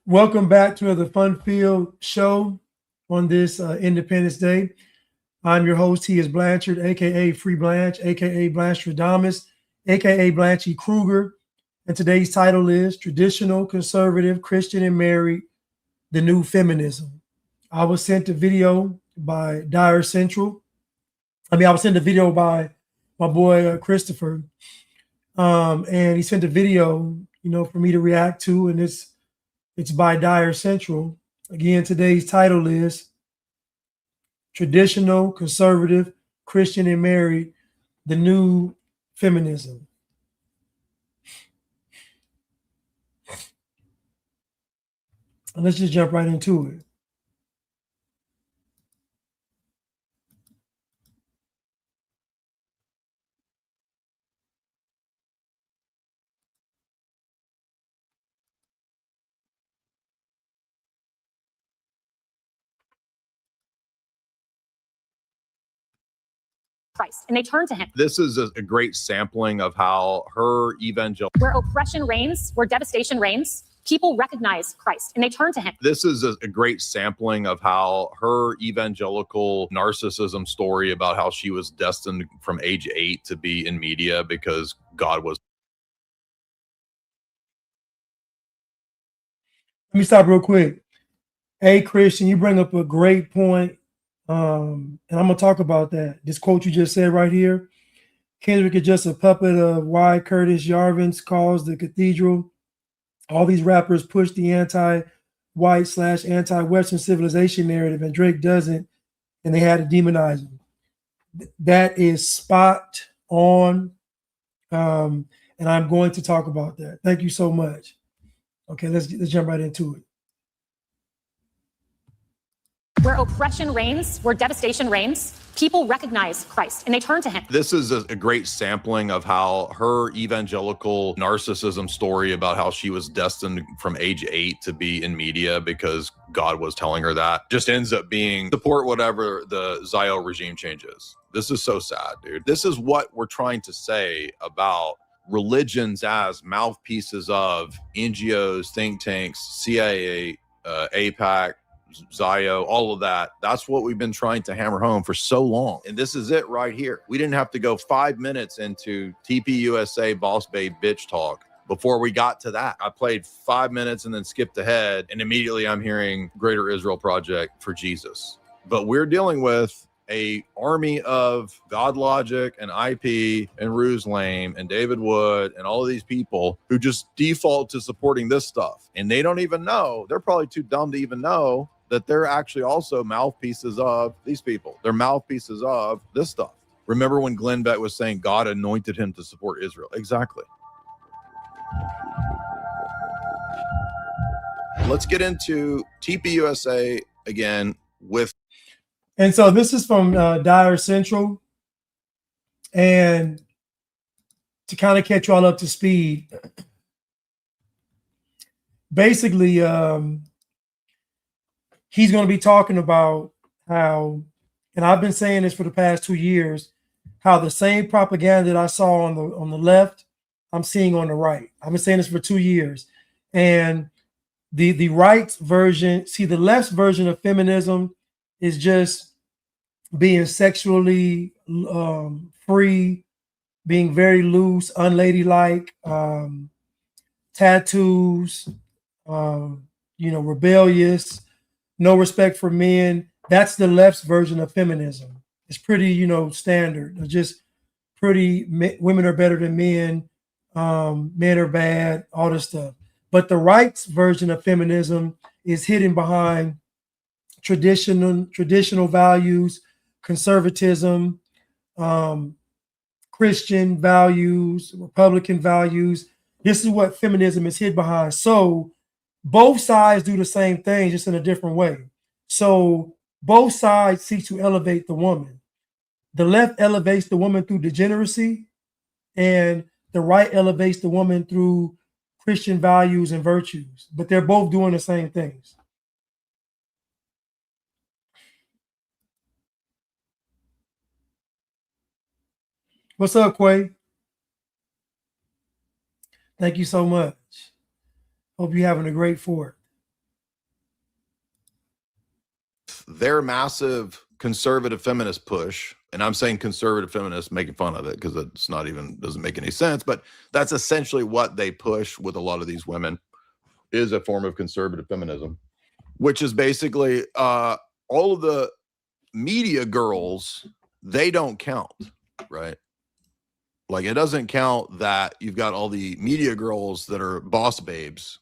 Welcome back to the Fun Field Show on this Independence Day. I'm your host. He is Blanchard, aka Free Blanche, aka Blanchard Adamas, aka Blanchy Kruger. And today's title is Traditional, Conservative, Christian, and Married, the New Feminism. I was sent a video by Dire Central. I was sent a video by my boy Christopher. And he sent a video, for me to react to, and it's by Dire Central. Again, today's title is Traditional, Conservative, Christian, and Married, the New Feminism. And let's just jump right into it. Christ, and they turn to him. This is a great sampling of how her evangelical, where oppression reigns, where devastation reigns, people recognize Christ and they turn to him. This is a great sampling of how her evangelical narcissism story about how she was destined from age 8 to be in media because God was. Let me stop real quick. Hey, Christian, you bring up a great point. And I'm going to talk about that. This quote you just said right here. Kendrick is just a puppet of why Curtis Yarvin calls the cathedral. All these rappers push the anti-white / anti-Western civilization narrative, and Drake doesn't, and they had to demonize him. That is spot on. And I'm going to talk about that. Thank you so much. Okay, let's jump right into it. Where oppression reigns, where devastation reigns, people recognize Christ and they turn to him. This is a great sampling of how her evangelical narcissism story about how she was destined from age 8 to be in media because God was telling her that just ends up being support whatever the Zio regime changes. This is so sad, dude. This is what we're trying to say about religions as mouthpieces of NGOs, think tanks, CIA, AIPAC, Zio, all of that. That's what we've been trying to hammer home for so long. And this is it right here. We didn't have to go 5 minutes into TPUSA boss babe bitch talk before we got to that. I played 5 minutes and then skipped ahead, and immediately I'm hearing Greater Israel Project for Jesus. But we're dealing with a army of God Logic and IP and Ruse Lame and David Wood and all of these people who just default to supporting this stuff. And they don't even know. They're probably too dumb to even know that they're actually also mouthpieces of these people. They're mouthpieces of this stuff. Remember when Glenn Beck was saying God anointed him to support Israel? Exactly. Let's get into TPUSA again with. And so this is from Dire Central. And to kind of catch you all up to speed, basically, he's going to be talking about how, and I've been saying this for the past 2 years, how the same propaganda that I saw on the left, I'm seeing on the right. I've been saying this for 2 years. And the right's version, the left's version of feminism is just being sexually free, being very loose, unladylike, tattoos, rebellious, no respect for men. That's the left's version of feminism. It's pretty, standard. It's just pretty, women are better than men, men are bad, all this stuff. But the right's version of feminism is hidden behind traditional values, conservatism, Christian values, Republican values. This is what feminism is hid behind. So both sides do the same thing, just in a different way. So both sides seek to elevate the woman. The left elevates the woman through degeneracy, and the right elevates the woman through Christian values and virtues. But they're both doing the same things. What's up, Quay? Thank you so much. Hope you're having a great 4th. their massive conservative feminist push, and I'm saying conservative feminists making fun of it because it's not even, doesn't make any sense, but that's essentially what they push with a lot of these women, is a form of conservative feminism, which is basically all of the media girls, they don't count, right? Like, it doesn't count that you've got all the media girls that are boss babes.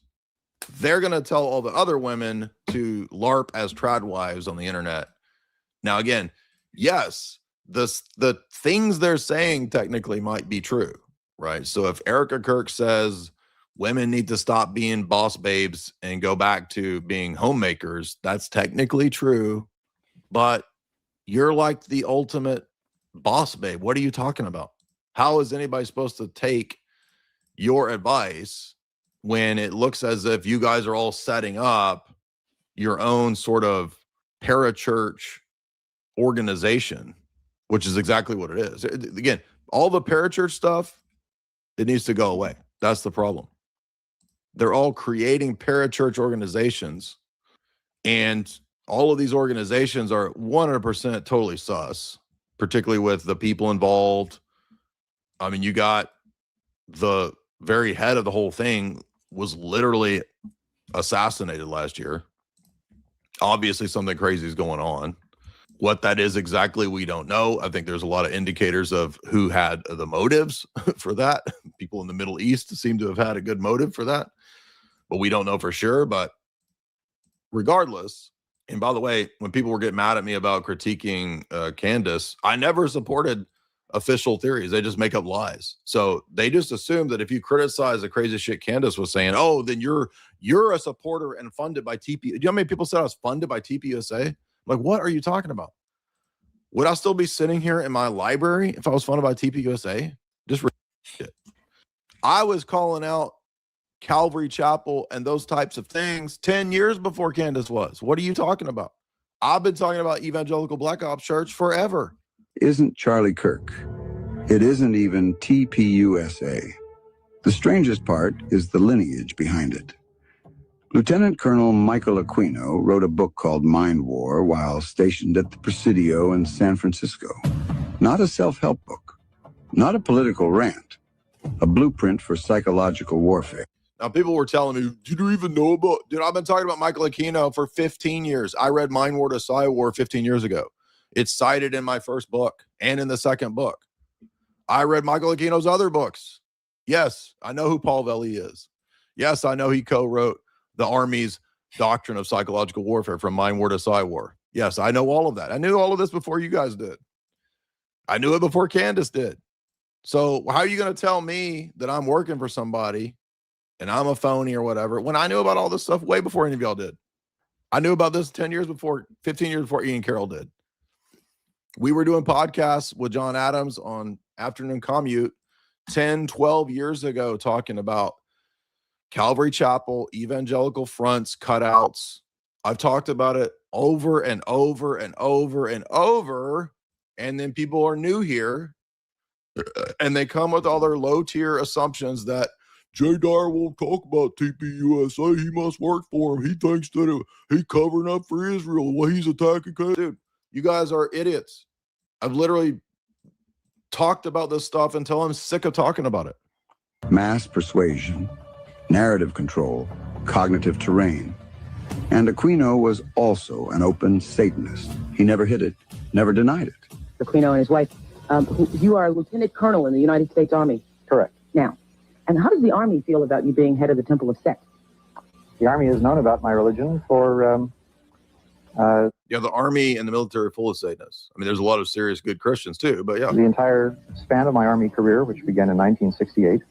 They're going to tell all the other women to LARP as trad wives on the internet. Now, again, yes, the things they're saying technically might be true, right? So if Erica Kirk says women need to stop being boss babes and go back to being homemakers, that's technically true, but you're like the ultimate boss babe. What are you talking about? How is anybody supposed to take your advice when it looks as if you guys are all setting up your own sort of parachurch organization, which is exactly what it is. Again, all the parachurch stuff, it needs to go away. That's the problem. They're all creating parachurch organizations, and all of these organizations are 100% totally sus, particularly with the people involved. I mean, you got the very head of the whole thing was literally assassinated last year. Obviously, something crazy is going on. What that is exactly, we don't know. I think there's a lot of indicators of who had the motives for that. People in the Middle East seem to have had a good motive for that, but we don't know for sure. But regardless, and by the way, when people were getting mad at me about critiquing Candace, I never supported official theories. They just make up lies. So they just assume that if you criticize the crazy shit Candace was saying, oh, then you're a supporter and funded by TP. Do you know how many people said I was funded by TPUSA? Like, what are you talking about? Would I still be sitting here in my library if I was funded by TPUSA? Just shit. I was calling out Calvary Chapel and those types of things 10 years before Candace was. What are you talking about? I've been talking about Evangelical Black Ops Church forever. Isn't Charlie Kirk. It isn't even TPUSA. The strangest part is the lineage behind it. Lieutenant Colonel Michael Aquino wrote a book called Mind War while stationed at the Presidio in San Francisco. Not a self-help book, not a political rant, a blueprint for psychological warfare. Now, people were telling me, did you even know about, dude, I've been talking about Michael Aquino for 15 years. I read Mind War to Psy War 15 years ago. It's cited in my first book and in the second book. I read Michael Aquino's other books. Yes, I know who Paul Velli is. Yes, I know he co-wrote the Army's Doctrine of Psychological Warfare from Mind War to Psy War. Yes, I know all of that. I knew all of this before you guys did. I knew it before Candace did. So how are you going to tell me that I'm working for somebody and I'm a phony or whatever when I knew about all this stuff way before any of y'all did? I knew about this 10 years before, 15 years before Ian Carroll did. We were doing podcasts with John Adams on Afternoon Commute 10, 12 years ago talking about Calvary Chapel, evangelical fronts, cutouts. I've talked about it over and over and over and over. And then people are new here and they come with all their low tier assumptions that Jay Dyer won't talk about TPUSA. He must work for him. He thinks that he covering up for Israel. Well, he's attacking. Dude, you guys are idiots. I've literally talked about this stuff until I'm sick of talking about it. Mass persuasion, narrative control, cognitive terrain. And Aquino was also an open Satanist. He never hid it, never denied it. Aquino and his wife, you are a lieutenant colonel in the United States Army. Correct. Now, and how does the Army feel about you being head of the Temple of Set? The Army has known about my religion for... yeah, the Army and the military are full of Satanists. I mean, there's a lot of serious good Christians too, but yeah. The entire span of my Army career, which began in 1968.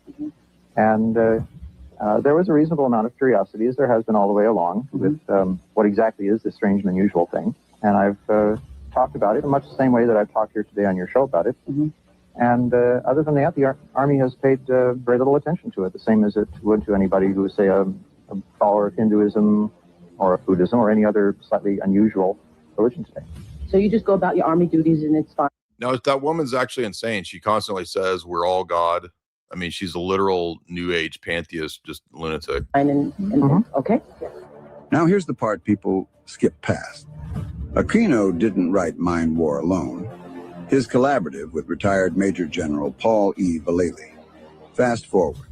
And there was a reasonable amount of curiosity, as there has been all the way along, with what exactly is this strange and unusual thing. And I've talked about it in much the same way that I've talked here today on your show about it. And other than that, the Army has paid very little attention to it, the same as it would to anybody who is, say, a follower of Hinduism or of Buddhism or any other slightly unusual religion today. So you just go about your Army duties and it's fine? No, that woman's actually insane. She constantly says we're all God. I mean, she's a literal New Age pantheist, just lunatic. Okay. Now here's the part people skip past. Aquino didn't write Mind War alone. His collaborative with retired Major General Paul E. Vallely. Fast forward.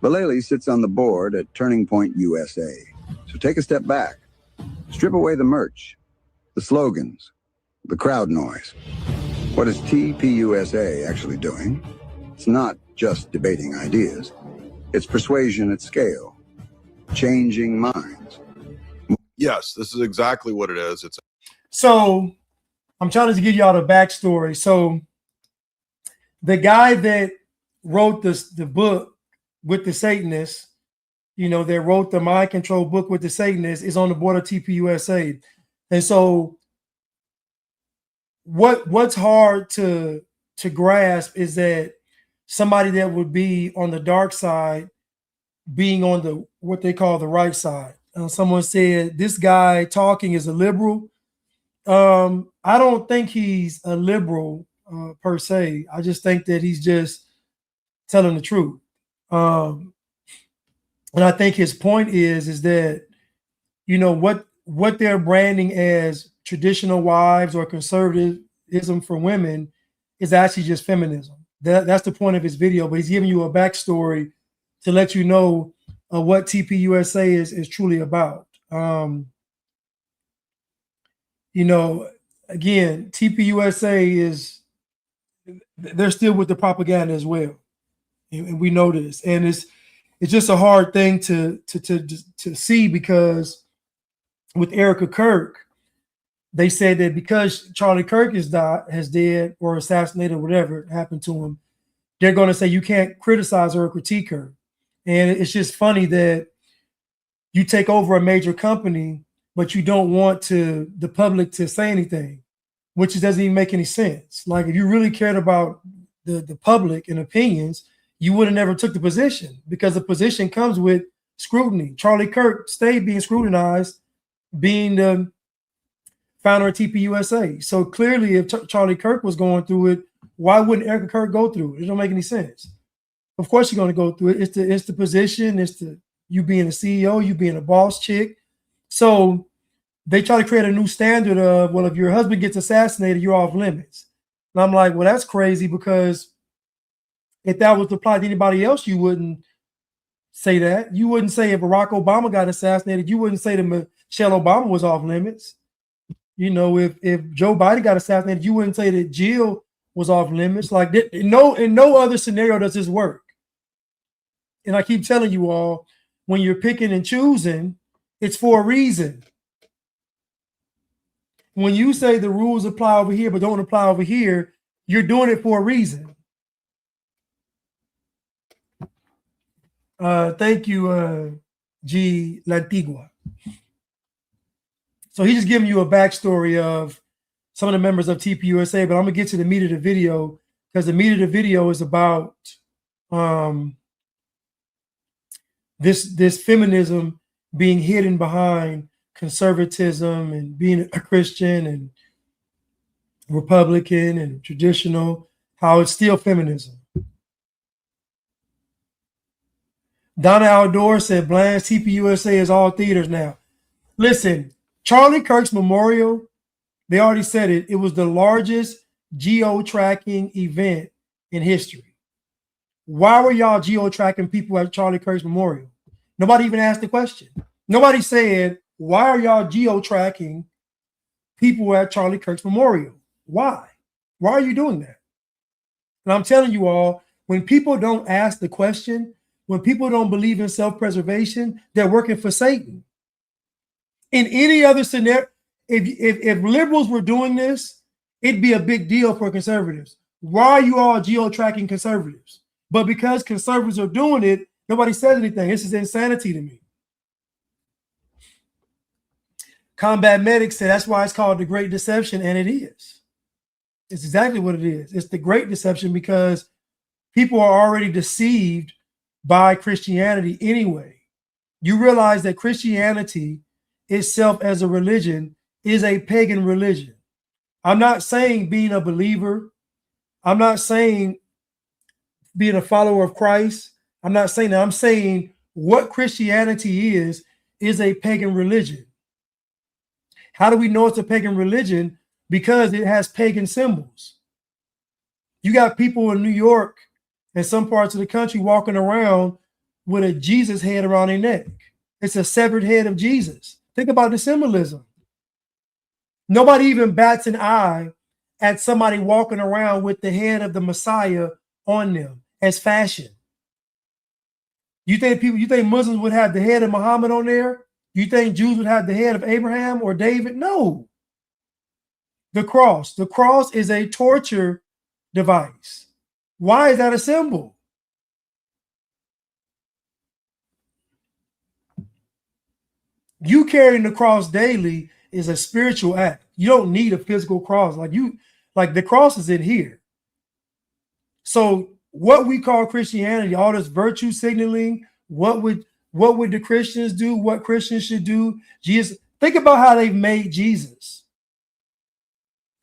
Vallely sits on the board at Turning Point USA. So take a step back. Strip away the merch, the slogans, the crowd noise. What is TPUSA actually doing? It's not just debating ideas. It's persuasion at scale, changing minds. Yes, this is exactly what it is. It's So I'm trying to give y'all the backstory. So the guy that wrote the book with the Satanists, you know, that wrote the mind control book with the Satanists, is on the board of TPUSA. And so what's hard to grasp is that somebody that would be on the dark side being on the what they call the right side. Someone said this guy talking is a liberal. I don't think he's a liberal per se. I just think that he's just telling the truth. And I think his point is that, you know, what they're branding as traditional wives or conservatism for women is actually just feminism. That's the point of his video, but he's giving you a backstory to let you know what TPUSA is truly about. You know, again, TPUSA they're still with the propaganda as well, and we know this, and it's just a hard thing to see, because with Erica Kirk, they said that because Charlie Kirk has dead or assassinated, whatever happened to him, they're going to say you can't criticize her or critique her. And it's just funny that you take over a major company, but you don't want the public to say anything, which doesn't even make any sense. Like, if you really cared about the public and opinions, you would have never took the position, because the position comes with scrutiny. Charlie Kirk stayed being scrutinized, being the founder of TPUSA. So clearly, if Charlie Kirk was going through it, why wouldn't Erica Kirk go through it? It don't make any sense. Of course you're going to go through it. It's the position. It's you being a CEO, you being a boss chick. So they try to create a new standard of, well, if your husband gets assassinated, you're off limits. And I'm like, well, that's crazy, because if that was applied to anybody else, you wouldn't say that. You wouldn't say if Barack Obama got assassinated, you wouldn't say that Michelle Obama was off limits. You know, if Joe Biden got assassinated, you wouldn't say that Jill was off limits. Like, in no other scenario does this work. And I keep telling you all, when you're picking and choosing, it's for a reason. When you say the rules apply over here but don't apply over here, you're doing it for a reason. Thank you, G. Lantigua. So he's just giving you a backstory of some of the members of TPUSA, but I'm gonna get to the meat of the video, because the meat of the video is about this feminism being hidden behind conservatism and being a Christian and Republican and traditional, how it's still feminism. Donna Aldor said, Blanche, TPUSA is all theaters now. Listen, Charlie Kirk's memorial, they already said it. It was the largest geo-tracking event in history. Why were y'all geo-tracking people at Charlie Kirk's memorial? Nobody even asked the question. Nobody said, why are y'all geo-tracking people at Charlie Kirk's memorial? Why? Why are you doing that? And I'm telling you all, when people don't ask the question, when people don't believe in self-preservation, they're working for Satan. In any other scenario, if liberals were doing this, it'd be a big deal for conservatives. Why are you all geo-tracking conservatives? But because conservatives are doing it, nobody says anything. This is insanity to me. Combat Medic said that's why it's called the Great Deception, and it is. It's exactly what it is. It's the Great Deception, because people are already deceived by Christianity anyway. You realize that Christianity itself as a religion is a pagan religion. I'm not saying being a believer. I'm not saying being a follower of Christ. I'm not saying that. I'm saying what Christianity is a pagan religion. How do we know it's a pagan religion? Because it has pagan symbols. You got people in New York and some parts of the country walking around with a Jesus head around their neck. It's a severed head of Jesus. Think about the symbolism. Nobody even bats an eye at somebody walking around with the head of the Messiah on them as fashion. You think Muslims would have the head of Muhammad on there? You think Jews would have the head of Abraham or David? No. The cross. The cross is a torture device. Why is that a symbol? You carrying the cross daily is a spiritual act. You don't need a physical cross. Like the cross is in here. So what we call Christianity, all this virtue signaling, what would the Christians do? What Christians should do? Jesus, think about how they've made Jesus.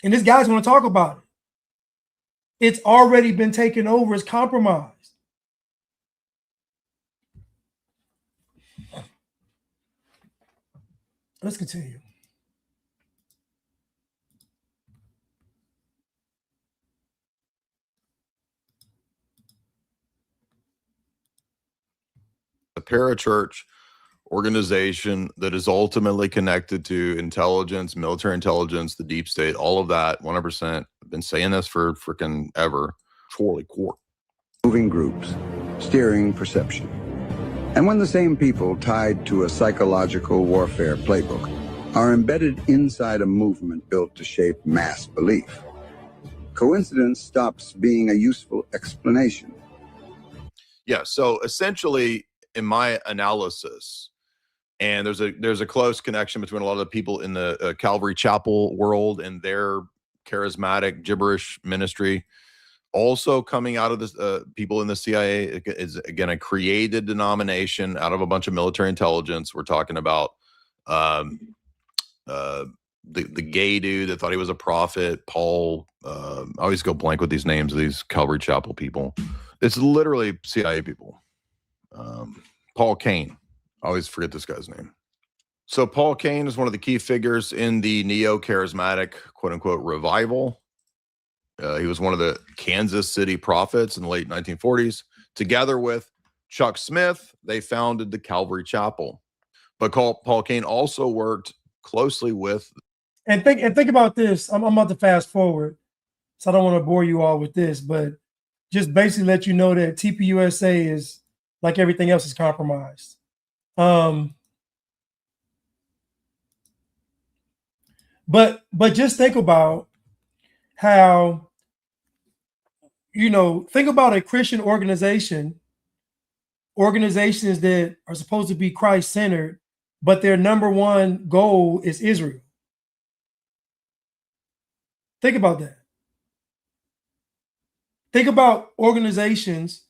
And this guy's going to talk about it. It's already been taken over. It's compromised. Let's continue. A parachurch organization that is ultimately connected to intelligence, military intelligence, the deep state, all of that, 100%. I've been saying this for freaking ever. Totally core. Moving groups, steering perception. And when the same people tied to a psychological warfare playbook are embedded inside a movement built to shape mass belief, coincidence stops being a useful explanation. Yeah, so essentially, in my analysis, and there's a close connection between a lot of the people in the Calvary Chapel world and their charismatic gibberish ministry. Also coming out of this, people in the CIA is, again, a created denomination out of a bunch of military intelligence. We're talking about the gay dude that thought he was a prophet, Paul. I always go blank with these names of these Calvary Chapel people. It's literally CIA people. Paul Cain. I always forget this guy's name. So Paul Cain is one of the key figures in the neo-charismatic, quote-unquote, revival. He was one of the Kansas City prophets in the late 1940s. Together with Chuck Smith, they founded the Calvary Chapel. But Paul Cain also worked closely with... And think about this. I'm about to fast forward, so I don't want to bore you all with this, but just basically let you know that TPUSA is, like everything else, is compromised. But just think about how, think about a Christian organizations that are supposed to be Christ-centered, but their number one goal is Israel. Think about that. Think about organizations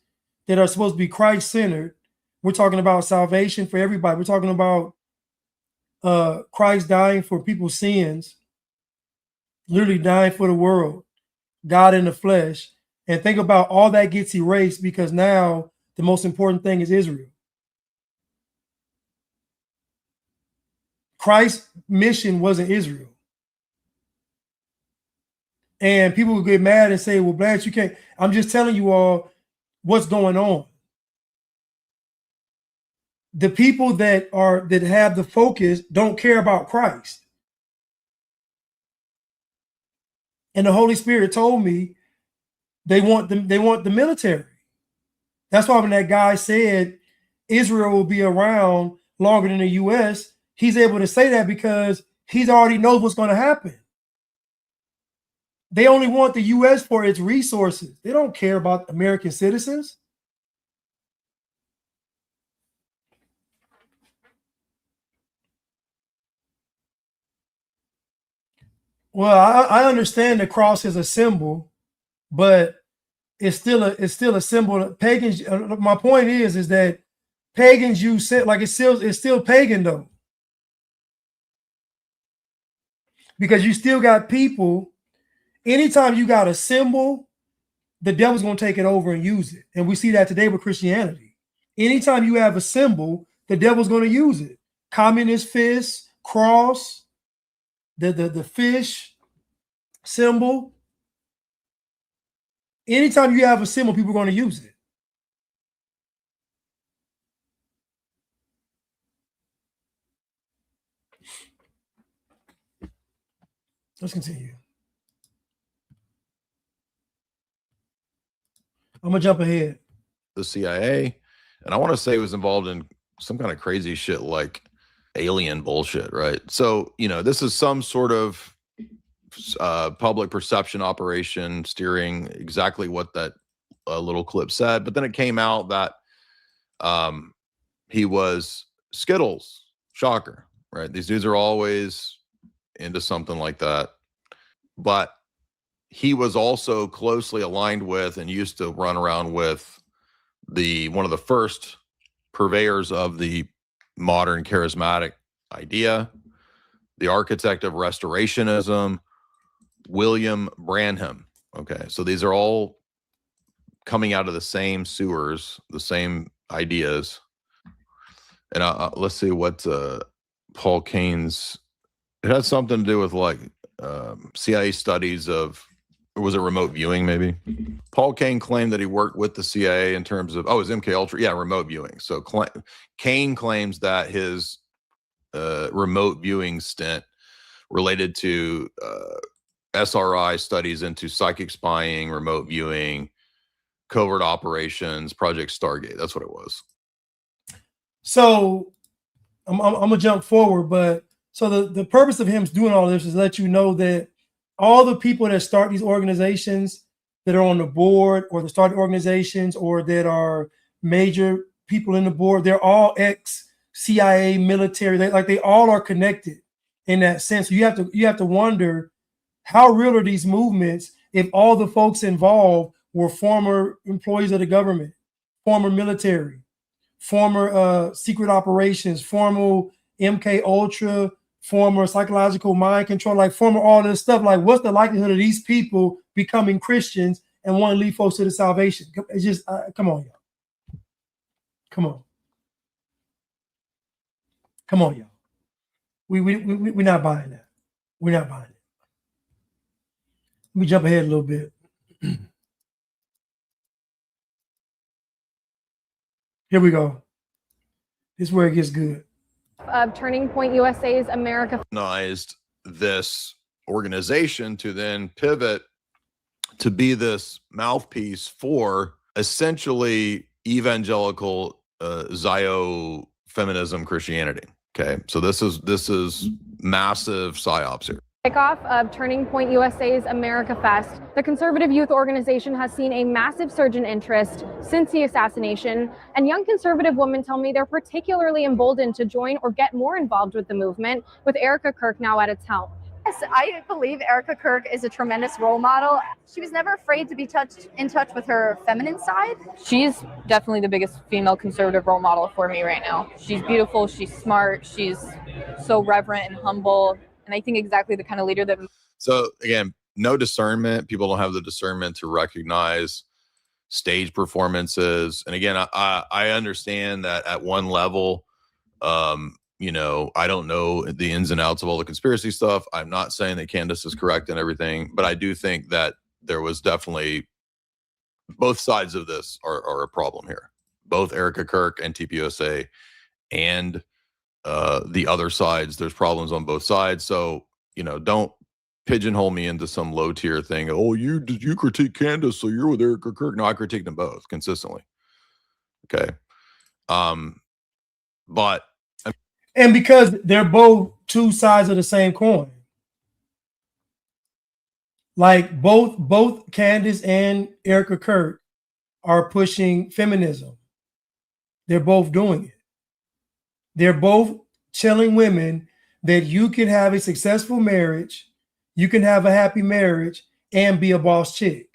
that are supposed to be Christ-centered. We're talking about salvation for everybody. We're talking about Christ dying for people's sins, literally dying for the world, God in the flesh. And think about all that gets erased because now the most important thing is Israel. Christ's mission wasn't Israel. And people would get mad and say, well, Blanche, you can't. I'm just telling you all what's going on. The people that have the focus don't care about Christ. And the Holy Spirit told me they want the military. That's why when that guy said Israel will be around longer than the US, he's able to say that because he already knows what's going to happen. They only want the US for its resources. They don't care about American citizens. Well, I understand the cross is a symbol, but it's still a symbol. Pagans. My point is that pagans use it like it's still pagan though, because you still got people. Anytime you got a symbol, the devil's going to take it over and use it, and we see that today with Christianity. Anytime you have a symbol, the devil's going to use it. Communist fist, cross. the fish symbol. Anytime you have a symbol, people are going to use it. Let's continue. I'm gonna jump ahead. The CIA, and I want to say it was involved in some kind of crazy shit like alien bullshit, right? So, you know, this is some sort of public perception operation steering exactly what that little clip said. But then it came out that he was Skittles. Shocker, right? These dudes are always into something like that. But he was also closely aligned with and used to run around with one of the first purveyors of the modern charismatic idea, the architect of restorationism, William Branham. Okay, so these are all coming out of the same sewers, the same ideas. And let's see what Paul Kane's, it had something to do with like CIA studies of, or was it remote viewing maybe? Paul Kane claimed that he worked with the CIA in terms of, his MK Ultra, yeah, remote viewing. So Kane claims that his remote viewing stint related to SRI studies into psychic spying, remote viewing, covert operations, Project Stargate. That's what it was. So I'm gonna jump forward, but so the purpose of him doing all this is let you know that all the people that start these organizations that are on the board or that start organizations or that are major people in the board, they're all ex-CIA military. They all are connected in that sense. So you have to wonder how real are these movements if all the folks involved were former employees of the government, former military, former secret operations, former MK Ultra, former psychological mind control, like former all this stuff. Like, what's the likelihood of these people becoming Christians and want to lead folks to the salvation? It's just, come on, y'all. Come on. Come on, y'all. We're not buying that. We're not buying it. Let me jump ahead a little bit. Here we go. This is where it gets good. Of Turning Point USA's America. This organization to then pivot to be this mouthpiece for essentially evangelical Zio feminism Christianity. Okay, so this is massive psyops here. Kickoff of Turning Point USA's America Fest. The conservative youth organization has seen a massive surge in interest since the assassination, and young conservative women tell me they're particularly emboldened to join or get more involved with the movement, with Erica Kirk now at its helm. Yes, I believe Erica Kirk is a tremendous role model. She was never afraid to be in touch with her feminine side. She's definitely the biggest female conservative role model for me right now. She's beautiful, she's smart, she's so reverent and humble. And I think exactly the kind of leader that. So again, no discernment. People don't have the discernment to recognize stage performances. And again, I understand that at one level, you know, I don't know the ins and outs of all the conspiracy stuff. I'm not saying that Candace is correct and everything, but I do think that there was definitely both sides of this are a problem here. Both Erica Kirk and TPUSA and the other sides, there's problems on both sides. So, you know, don't pigeonhole me into some low tier thing. Oh, you critique Candace, so you're with Erica Kirk. No, I critique them both consistently. Okay. But and because they're both two sides of the same coin. Like both Candace and Erica Kirk are pushing feminism. They're both doing it. They're both telling women that you can have a successful marriage, you can have a happy marriage, and be a boss chick.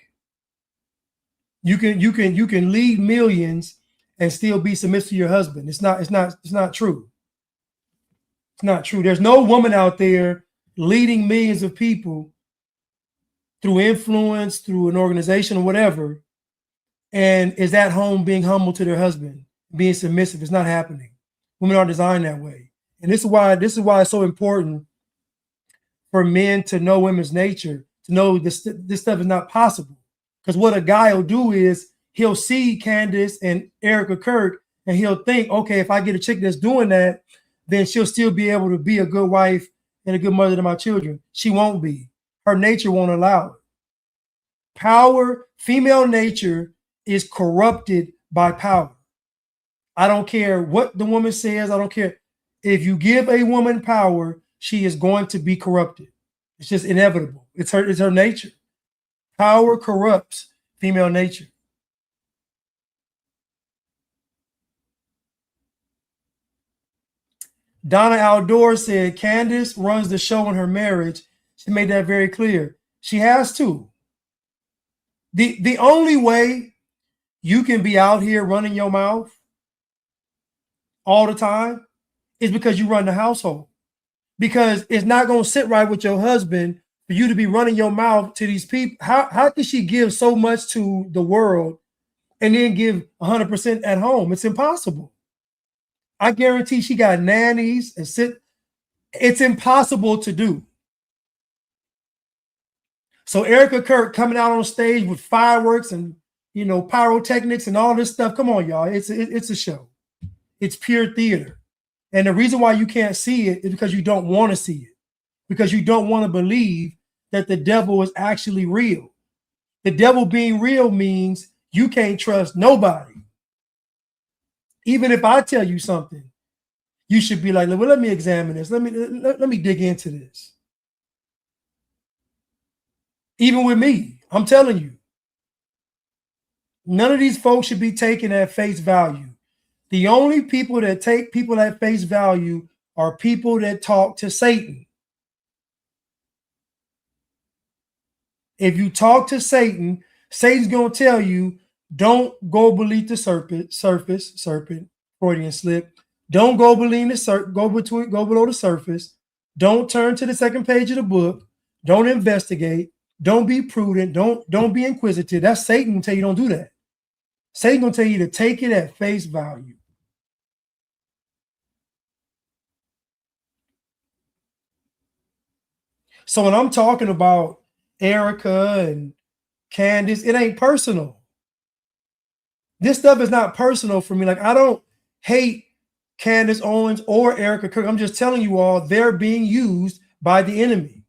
You can lead millions and still be submissive to your husband. It's not true. It's not true. There's no woman out there leading millions of people through influence, through an organization or whatever, and is at home being humble to their husband, being submissive. It's not happening. Women are designed that way. And this is why it's so important for men to know women's nature, to know this stuff is not possible. Because what a guy will do is he'll see Candace and Erica Kirk and he'll think, okay, if I get a chick that's doing that, then she'll still be able to be a good wife and a good mother to my children. She won't be. Her nature won't allow it. Power, female nature is corrupted by power. I don't care what the woman says. I don't care. If you give a woman power, she is going to be corrupted. It's just inevitable. It's her nature. Power corrupts female nature. Donna Aldor said Candace runs the show in her marriage. She made that very clear. She has to. The only way you can be out here running your mouth all the time is because you run the household. Because it's not going to sit right with your husband for you to be running your mouth to these people. How can she give so much to the world and then give 100% at home? It's impossible. I guarantee she got nannies and it's impossible to do. So Erica Kirk coming out on stage with fireworks and, you know, pyrotechnics and all this stuff. Come on, y'all. It's a show. It's pure theater. And the reason why you can't see it is because you don't want to see it. Because you don't want to believe that the devil is actually real. The devil being real means you can't trust nobody. Even if I tell you something, you should be like, well, let me examine this. Let me dig into this. Even with me, I'm telling you, none of these folks should be taken at face value. The only people that take people at face value are people that talk to Satan. If you talk to Satan, Satan's going to tell you, don't go beneath the surface, Freudian slip. Don't go beneath the go below the surface. Don't turn to the second page of the book. Don't investigate. Don't be prudent. Don't be inquisitive. That's Satan gonna tell you don't do that. Satan gonna tell you to take it at face value. So when I'm talking about Erica and Candace, it ain't personal. This stuff is not personal for me. Like, I don't hate Candace Owens or Erica Kirk. I'm just telling you all, they're being used by the enemy.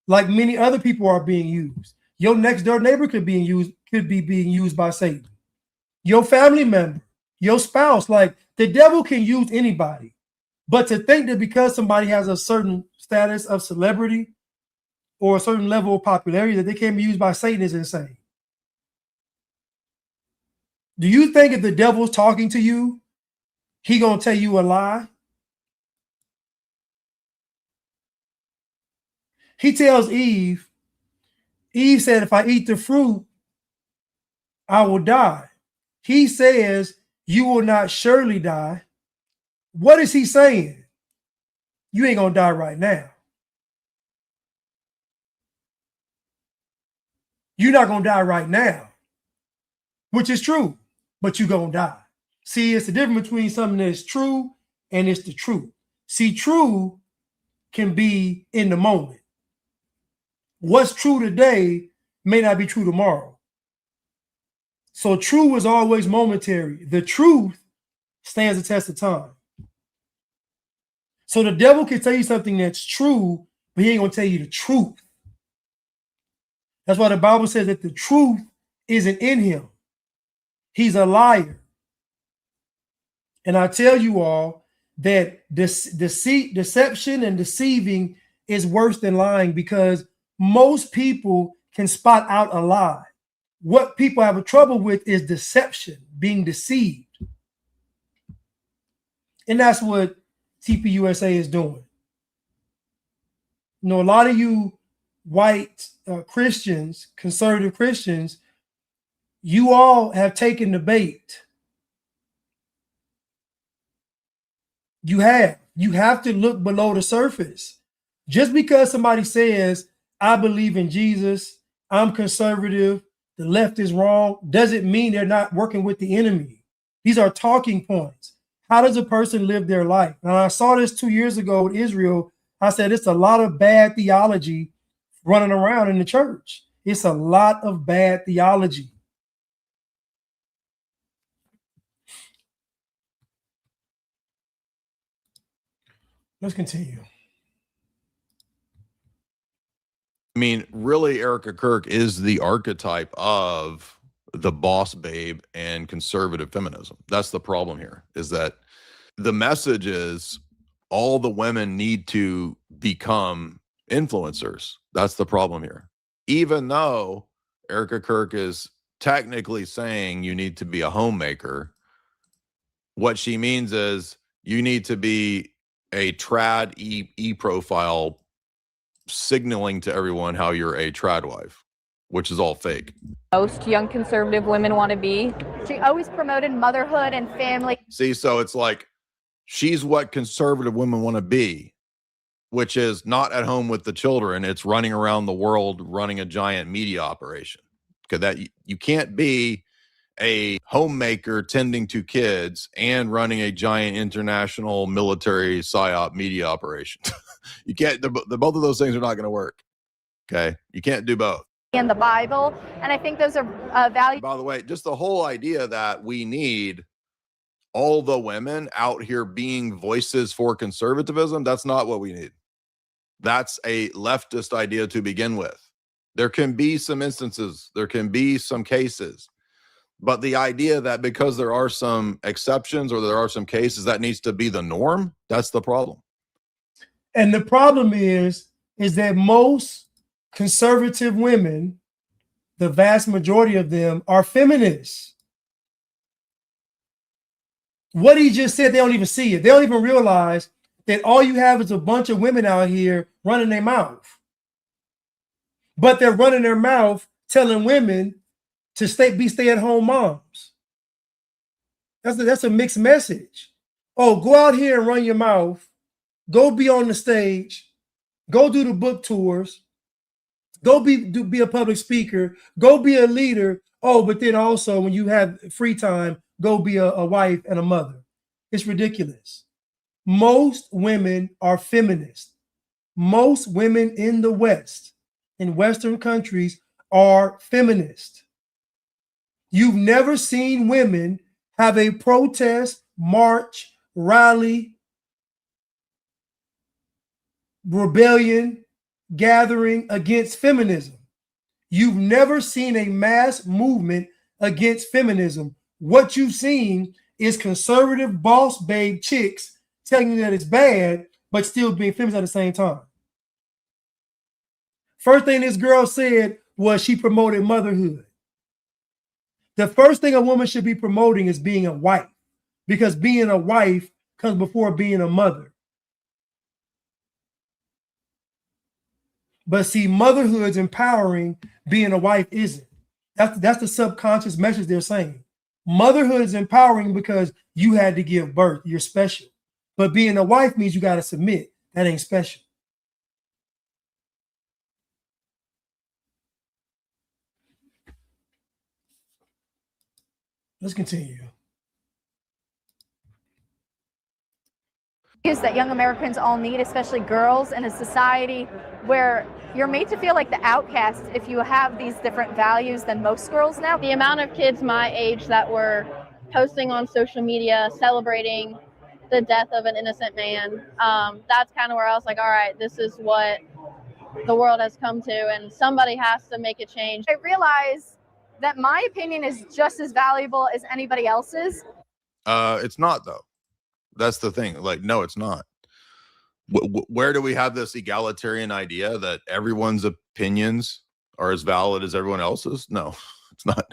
Like many other people are being used. Your next door neighbor could be being used by Satan. Your family member, your spouse, like the devil can use anybody. But to think that because somebody has a certain status of celebrity or a certain level of popularity that they can't be used by Satan is insane. Do you think if the devil's talking to you, he gonna tell you a lie? He tells Eve said, if I eat the fruit, I will die. He says, you will not surely die. What is he saying? You ain't gonna die right now. You're not gonna die right now, which is true, but you're gonna die. See, it's the difference between something that's true and it's the truth. See, true can be in the moment. What's true today may not be true tomorrow. So true is always momentary. The truth stands the test of time. So the devil can tell you something that's true, but he ain't gonna tell you the truth. That's why the Bible says that the truth isn't in him. He's a liar. And I tell you all that deception and deceiving is worse than lying, because most people can spot out a lie. What people have a trouble with is deception, being deceived. And that's what TPUSA is doing. You know, a lot of you white Christians, conservative Christians, you all have taken the bait. You have. You have to look below the surface. Just because somebody says, I believe in Jesus, I'm conservative, the left is wrong, doesn't mean they're not working with the enemy. These are talking points. How does a person live their life? Now, I saw this 2 years ago with Israel. I said, it's a lot of bad theology running around in the church. It's a lot of bad theology. Let's continue. I mean, really, Erica Kirk is the archetype of the boss babe and conservative feminism. That's the problem here, is that the message is all the women need to become influencers. That's the problem here. Even though Erica Kirk is technically saying you need to be a homemaker, what she means is you need to be a trad e-profile signaling to everyone how you're a trad wife, which is all fake. Most young conservative women want to be. She always promoted motherhood and family. See, so it's like she's what conservative women want to be, which is not at home with the children. It's running around the world, running a giant media operation. Because that you can't be a homemaker tending to kids and running a giant international military psyop media operation. You can't, the both of those things are not going to work. Okay. You can't do both. In the Bible. And I think those are values. By the way, just the whole idea that we need all the women out here being voices for conservatism, that's not what we need. That's a leftist idea to begin with. There can be some instances, there can be some cases, but the idea that because there are some exceptions or there are some cases that needs to be the norm, that's the problem. And the problem is that most conservative women, the vast majority of them, are feminists. What he just said, they don't even see it. They don't even realize that all you have is a bunch of women out here running their mouth. But they're running their mouth telling women to be stay-at-home moms. That's a mixed message. Oh, go out here and run your mouth. Go be on the stage. Go do the book tours. Go be a public speaker. Go be a leader. Oh, but then also when you have free time, go be a wife and a mother. It's ridiculous. Most women are feminists. Most women in the West, in Western countries, are feminists. You've never seen women have a protest, march, rally, rebellion, gathering against feminism. You've never seen a mass movement against feminism. What you've seen is conservative boss babe chicks telling you that it's bad, but still being feminist at the same time. First thing this girl said was she promoted motherhood. The first thing a woman should be promoting is being a wife, because being a wife comes before being a mother. But see, motherhood's empowering, being a wife isn't. That's the subconscious message they're saying. Motherhood is empowering because you had to give birth. You're special. But being a wife means you got to submit. That ain't special. Let's continue. Is that young Americans all need, especially girls, in a society where you're made to feel like the outcast if you have these different values than most girls now. The amount of kids my age that were posting on social media celebrating the death of an innocent man, that's kind of where I was like, all right, this is what the world has come to, and somebody has to make a change. I realize that my opinion is just as valuable as anybody else's. It's not, though. That's the thing. Like, no, it's not. Where do we have this egalitarian idea that everyone's opinions are as valid as everyone else's? No, it's not.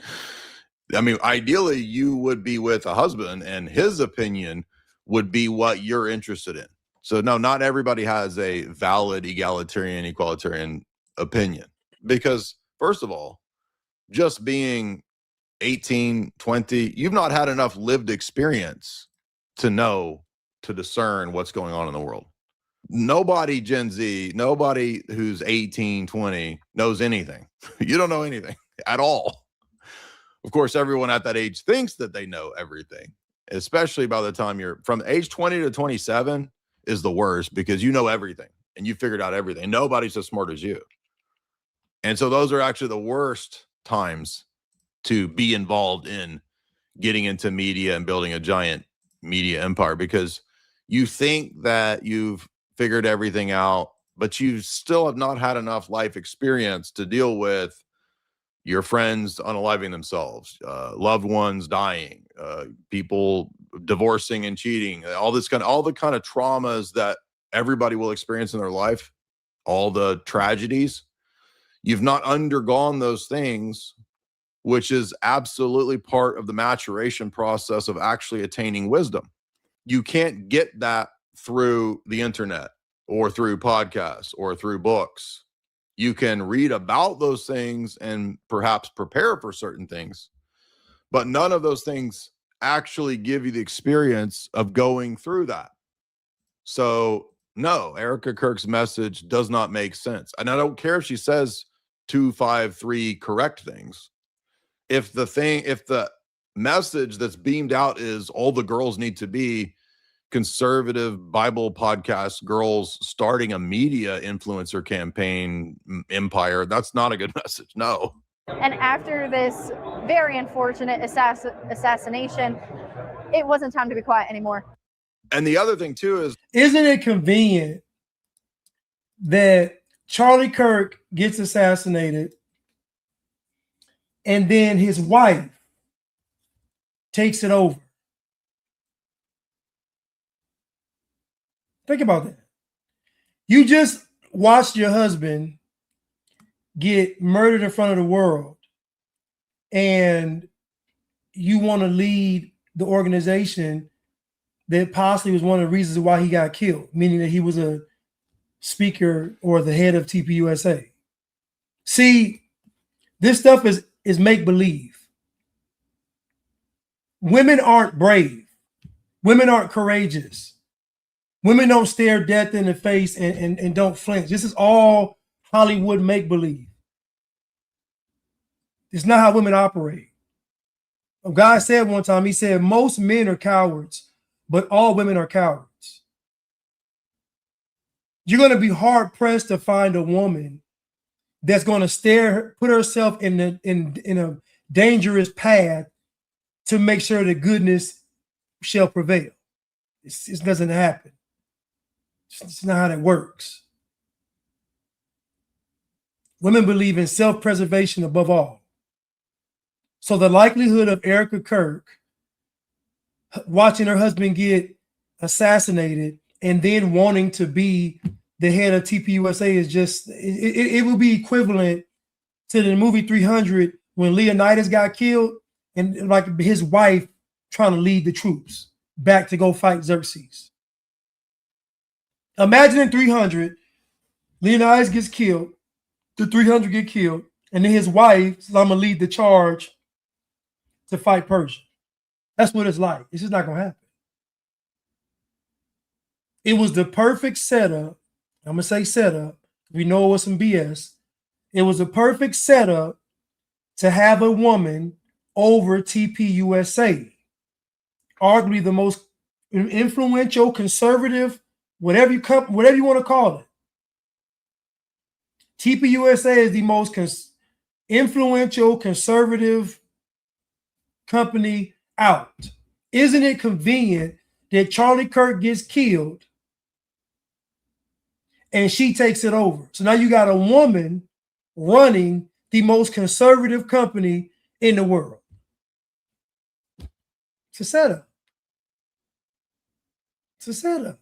I mean, ideally, you would be with a husband and his opinion would be what you're interested in. So no, not everybody has a valid egalitarian, equalitarian opinion. Because first of all, just being 18, 20, you've not had enough lived experience to know, to discern what's going on in the world. Nobody Gen Z, nobody who's 18, 20 knows anything. You don't know anything at all. Of course, everyone at that age thinks that they know everything, especially by the time you're from age 20 to 27 is the worst, because you know everything and you figured out everything. Nobody's as smart as you. And so those are actually the worst times to be involved in getting into media and building a giant media empire, because you think that you've figured everything out, but you still have not had enough life experience to deal with your friends unaliving themselves, loved ones dying, people divorcing and cheating, all the kind of traumas that everybody will experience in their life, all the tragedies. You've not undergone those things, which is absolutely part of the maturation process of actually attaining wisdom. You can't get that through the internet or through podcasts or through books. You can read about those things and perhaps prepare for certain things, but none of those things actually give you the experience of going through that. So no, Erica Kirk's message does not make sense. And I don't care if she says 2, 5, 3 correct things. If the message that's beamed out is all the girls need to be conservative Bible podcast girls starting a media influencer campaign empire, that's not a good message. No. And after this very unfortunate assassination, it wasn't time to be quiet anymore. And the other thing too is, isn't it convenient that Charlie Kirk gets assassinated and then his wife takes it over? Think about that. You just watched your husband get murdered in front of the world, and you want to lead the organization that possibly was one of the reasons why he got killed, meaning that he was a speaker or the head of TPUSA. See, this stuff is make-believe. Women aren't brave. Women aren't courageous. Women don't stare death in the face and don't flinch. This is all Hollywood make-believe. It's not how women operate. A guy said one time, he said, most men are cowards, but all women are cowards. You're going to be hard-pressed to find a woman that's going to put herself in a dangerous path to make sure that goodness shall prevail. It doesn't happen. It's not how that works. Women believe in self-preservation above all. So the likelihood of Erica Kirk watching her husband get assassinated and then wanting to be the head of TPUSA is just, it will be equivalent to the movie 300 when Leonidas got killed and like his wife trying to lead the troops back to go fight Xerxes. Imagine in 300, Leonidas gets killed, the 300 get killed, and then his wife says, I'm going to lead the charge to fight Persia. That's what it's like. It's just not going to happen. It was the perfect setup. I'm going to say setup. We know it was some BS. It was a perfect setup to have a woman over TPUSA. Arguably the most influential, conservative, whatever you want to call it. TPUSA is the most influential, conservative company out. Isn't it convenient that Charlie Kirk gets killed and she takes it over? So now you got a woman running the most conservative company in the world. It's a setup. It's a setup.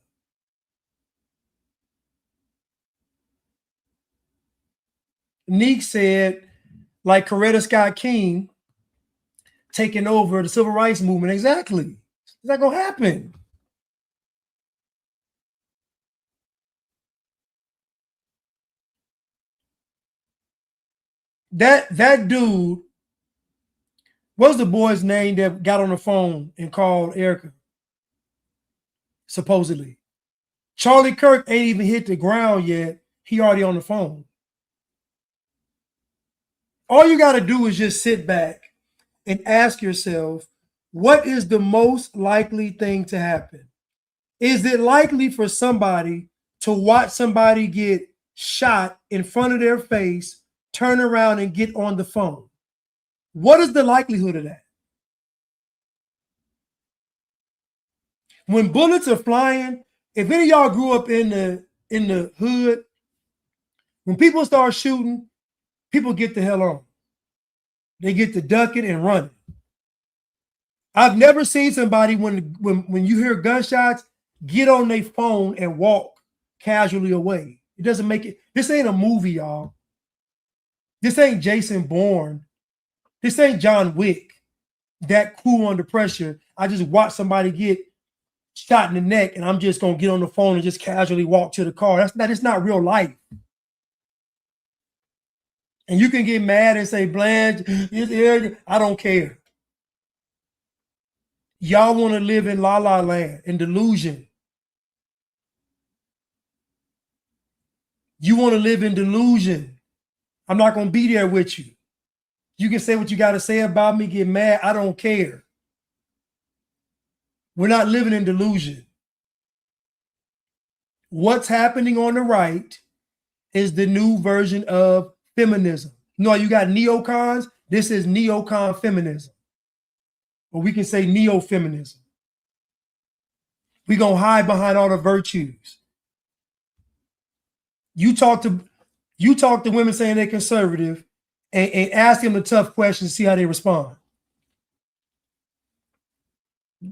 Neek said, like Coretta Scott King taking over the civil rights movement. Exactly. It's not going to happen. That dude, what's the boy's name that got on the phone and called Erica? Supposedly. Charlie Kirk ain't even hit the ground yet. He already on the phone. All you got to do is just sit back and ask yourself, what is the most likely thing to happen? Is it likely for somebody to watch somebody get shot in front of their face, turn around and get on the phone? What is the likelihood of that? When bullets are flying, if any of y'all grew up in the hood, when people start shooting, people get the hell on. They get to ducking and running. I've never seen somebody when you hear gunshots get on their phone and walk casually away. It doesn't make it. This ain't a movie, y'all. This ain't Jason Bourne. This ain't John Wick. That cool under pressure. I just watch somebody get shot in the neck and I'm just gonna get on the phone and just casually walk to the car. It's not real life. And you can get mad and say, Blanche, I don't care. Y'all want to live in la la land, in delusion. You want to live in delusion. I'm not going to be there with you. You can say what you got to say about me, get mad. I don't care. We're not living in delusion. What's happening on the right is the new version of feminism. No, you got neocons. This is neocon feminism. Or we can say neo-feminism. We're going to hide behind all the virtues. You talk to women saying they're conservative and ask them the tough questions, see how they respond.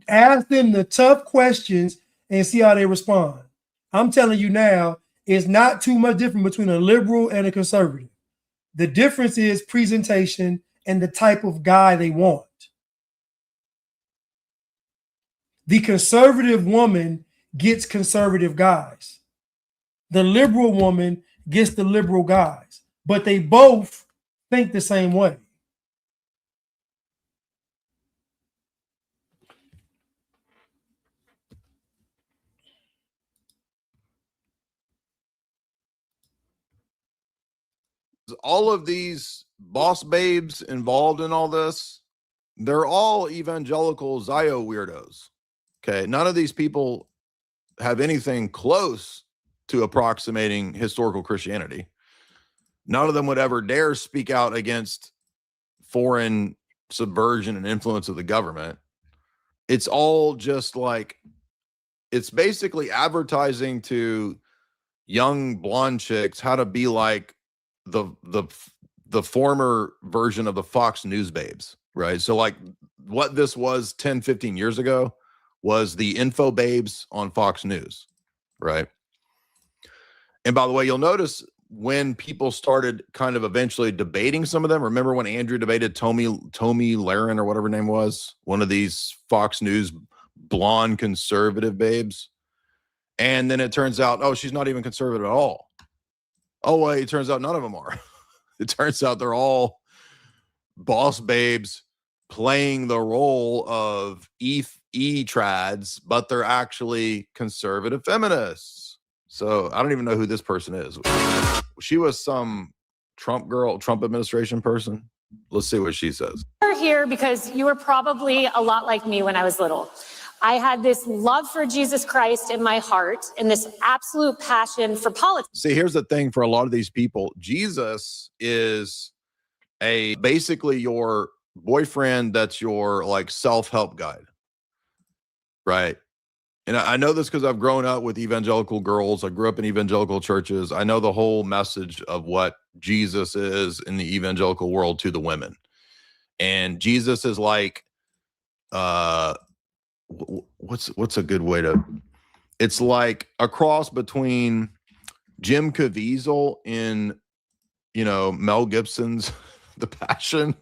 Ask them the tough questions and see how they respond. I'm telling you now, it's not too much different between a liberal and a conservative. The difference is presentation and the type of guy they want. The conservative woman gets conservative guys. The liberal woman gets the liberal guys, but they both think the same way. All of these boss babes involved in all this, they're all evangelical Zio weirdos. Okay. None of these people have anything close to approximating historical Christianity. None of them would ever dare speak out against foreign subversion and influence of the government. It's all just like, it's basically advertising to young blonde chicks how to be like the former version of the Fox News babes, right? So like what this was 10, 15 years ago was the info babes on Fox News, right? And by the way, you'll notice when people started kind of eventually debating some of them, remember when Andrew debated Tomi Lahren or whatever her name was, one of these Fox News blonde conservative babes. And then it turns out, oh, she's not even conservative at all. Oh, wait, it turns out none of them are. It turns out they're all boss babes playing the role of E-trads, but they're actually conservative feminists. So I don't even know who this person is. She was some Trump girl, Trump administration person. Let's see what she says. You're here because you were probably a lot like me when I was little. I had this love for Jesus Christ in my heart and this absolute passion for politics. See, here's the thing for a lot of these people. Jesus is basically your boyfriend that's your like self-help guide, right? And I know this because I've grown up with evangelical girls. I grew up in evangelical churches. I know the whole message of what Jesus is in the evangelical world to the women. And Jesus is like, what's a good way to, it's like a cross between Jim Caviezel in, Mel Gibson's The Passion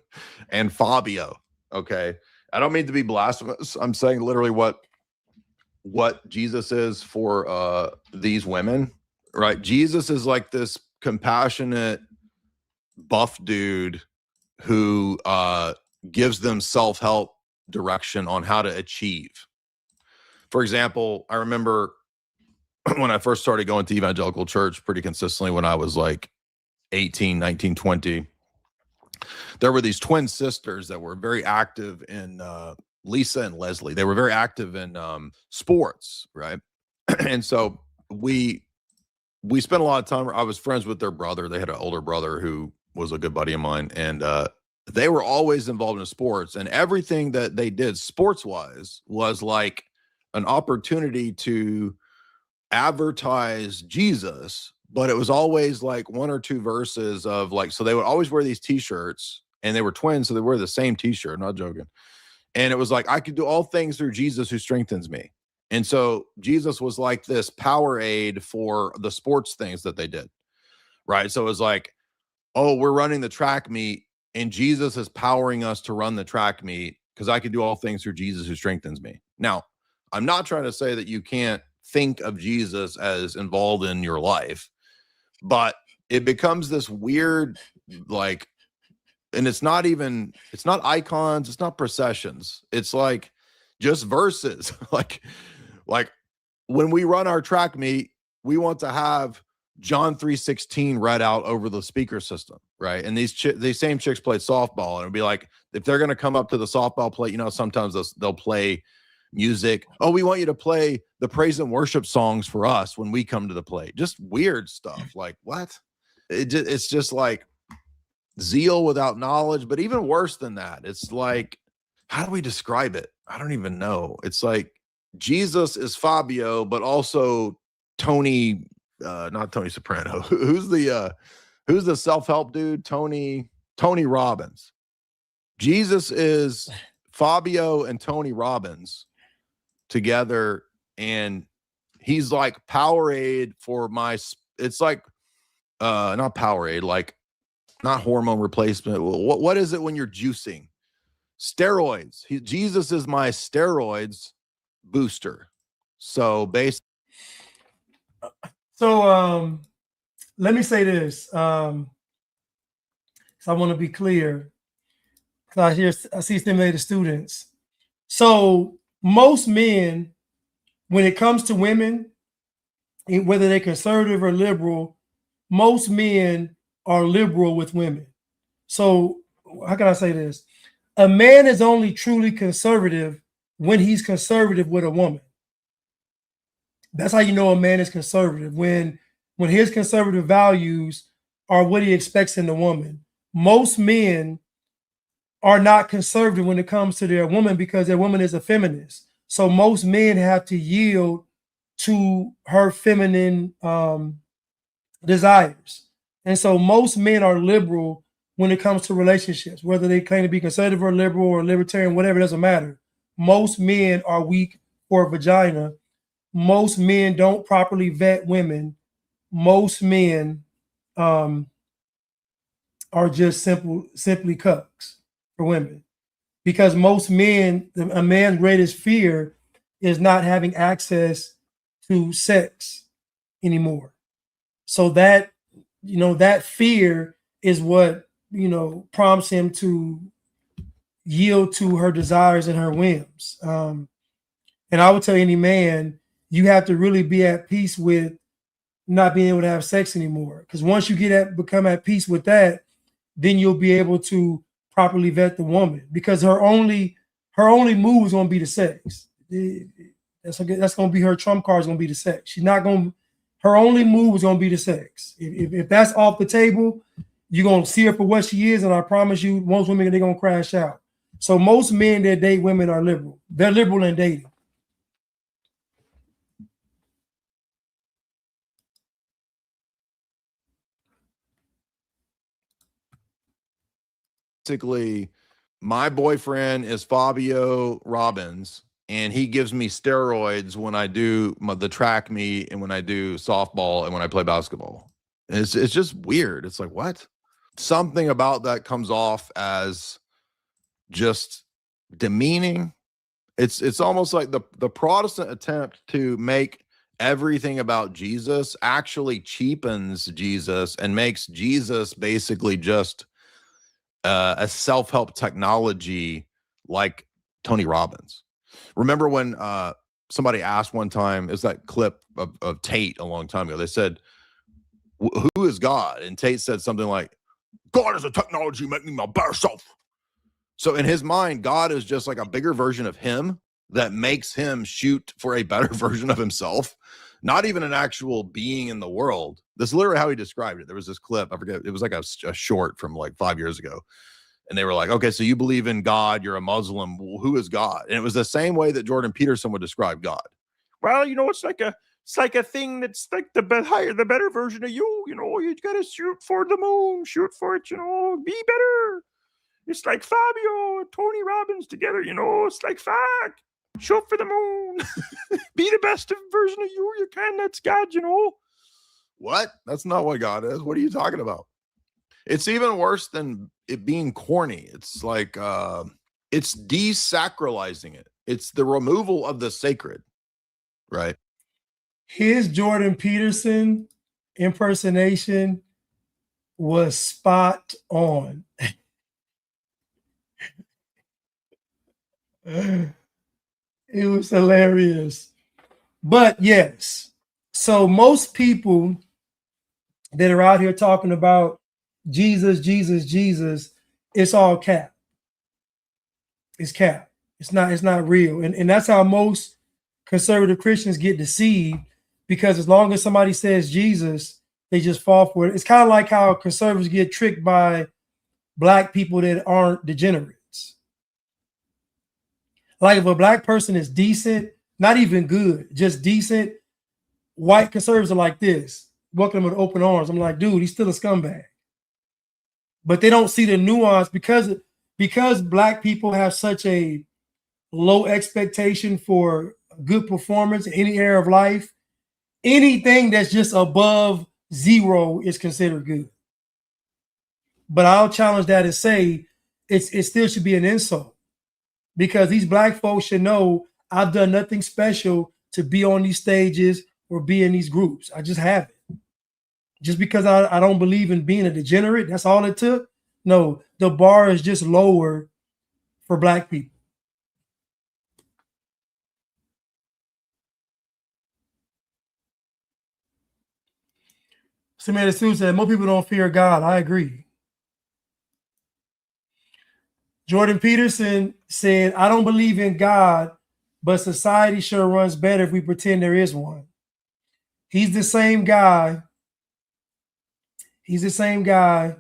and Fabio. Okay. I don't mean to be blasphemous. I'm saying literally what Jesus is for these women, right? Jesus is like this compassionate buff dude who gives them self-help direction on how to achieve. For example, I remember when I first started going to evangelical church pretty consistently when I was like 18, 19, 20, there were these twin sisters that were very active in Lisa and Leslie. They were very active in sports, right? And so we we spent a lot of time. I was friends with their brother. They had an older brother who was a good buddy of mine, and they were always involved in sports, and everything that they did sports wise was like an opportunity to advertise Jesus, but it was always like one or two verses of like, so they would always wear these t-shirts, and they were twins, so they wear the same t-shirt, not joking. And it was like, I could do all things through Jesus who strengthens me. And so Jesus was like this power aid for the sports things that they did, right? So it was like, oh, we're running the track meet, and Jesus is powering us to run the track meet because I can do all things through Jesus who strengthens me. Now, I'm not trying to say that you can't think of Jesus as involved in your life, but it becomes this weird, like, and it's not icons, it's not processions. It's like just verses. like when we run our track meet, we want to have John 3:16 read out over the speaker system, right? And these same chicks played softball, and it'd be like, if they're going to come up to the softball plate, you know, sometimes they'll play music. Oh, we want you to play the praise and worship songs for us when we come to the plate. Just weird stuff. Like, what? It's just like zeal without knowledge. But even worse than that, it's like, how do we describe it? I don't even know. It's like Jesus is Fabio, but also Tony, not Tony Soprano. Who's the self-help dude? Tony Robbins. Jesus is Fabio and Tony Robbins together, and he's like Powerade for my, it's like not Powerade, like not hormone replacement. What is it when you're juicing? Steroids. Jesus is my steroids booster. So basically, So let me say this. So I want to be clear, because I see stimulated students. So most men, when it comes to women, whether they're conservative or liberal, most men are liberal with women. So how can I say this? A man is only truly conservative when he's conservative with a woman. That's how you know a man is conservative, when his conservative values are what he expects in the woman. Most men are not conservative when it comes to their woman because their woman is a feminist. So most men have to yield to her feminine desires. And so most men are liberal when it comes to relationships, whether they claim to be conservative or liberal or libertarian, whatever, doesn't matter. Most men are weak for a vagina. Most men don't properly vet women. Most men are just simply cucks for women, because most men, a man's greatest fear is not having access to sex anymore. So that, that fear is what, prompts him to yield to her desires and her whims. And I would tell any man, you have to really be at peace with not being able to have sex anymore. Because once you become at peace with that, then you'll be able to properly vet the woman, because her only move is going to be the sex. That's going to be her trump card, is going to be the sex. She's not going to, her only move is going to be the sex. If that's off the table, you're going to see her for what she is, and I promise you, most women, they're going to crash out. So most men that date women are liberal. They're liberal in dating. basically, my boyfriend is Fabio Robbins, and he gives me steroids when I do the track meet and when I do softball and when I play basketball. And it's just weird. It's like, what? Something about that comes off as just demeaning. It's almost like the Protestant attempt to make everything about Jesus actually cheapens Jesus and makes Jesus basically just a self-help technology like Tony Robbins. Remember when somebody asked one time, is that clip of Tate a long time ago? They said, who is God? And Tate said something like, God is a technology making me my better self. So in his mind, God is just like a bigger version of him that makes him shoot for a better version of himself. not even an actual being in the world. This is literally how he described it. There was this clip, I forget, it was like a short from like 5 years ago. And they were like, okay, so you believe in God, you're a Muslim. Well, who is God? And it was the same way that Jordan Peterson would describe God. Well, you know, it's like a thing that's like the better version of you. You know, you gotta shoot for the moon, shoot for it, you know, be better. It's like Fabio and Tony Robbins together, you know, it's like fuck. Shoot for the moon. Be the best version of you can. That's God, you know. What? That's not what God is. What are you talking about? It's even worse than it being corny. It's like it's desacralizing it. It's the removal of the sacred, right? His Jordan Peterson impersonation was spot on. It was hilarious. But yes, so most people that are out here talking about Jesus, it's all cap. It's cap. It's not real. And that's how most conservative Christians get deceived, because as long as somebody says Jesus, they just fall for it. It's kind of like how conservatives get tricked by black people that aren't degenerates. Like if a black person is decent, not even good, just decent, white conservatives are like this, welcome him with open arms. I'm like, dude, he's still a scumbag. But they don't see the nuance because black people have such a low expectation for good performance in any area of life. Anything that's just above 0 is considered good. But I'll challenge that and say it still should be an insult, because these black folks should know I've done nothing special to be on these stages or be in these groups. I just haven't. Just because I don't believe in being a degenerate, that's all it took. No, the bar is just lower for black people. Samantha Sue said, more people don't fear God. I agree. Jordan Peterson said, I don't believe in God, but society sure runs better if we pretend there is one. He's the same guy. He's the same guy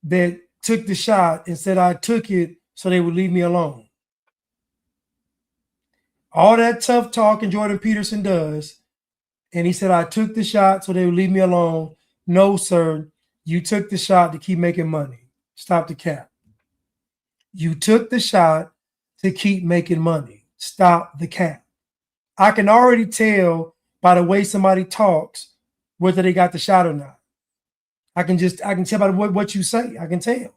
that took the shot and said, I took it so they would leave me alone. All that tough talking Jordan Peterson does. And he said, I took the shot so they would leave me alone. No, sir. You took the shot to keep making money. Stop the cap. You took the shot to keep making money. Stop the cap. I can already tell by the way somebody talks whether they got the shot or not. I can tell by what you say. I can tell.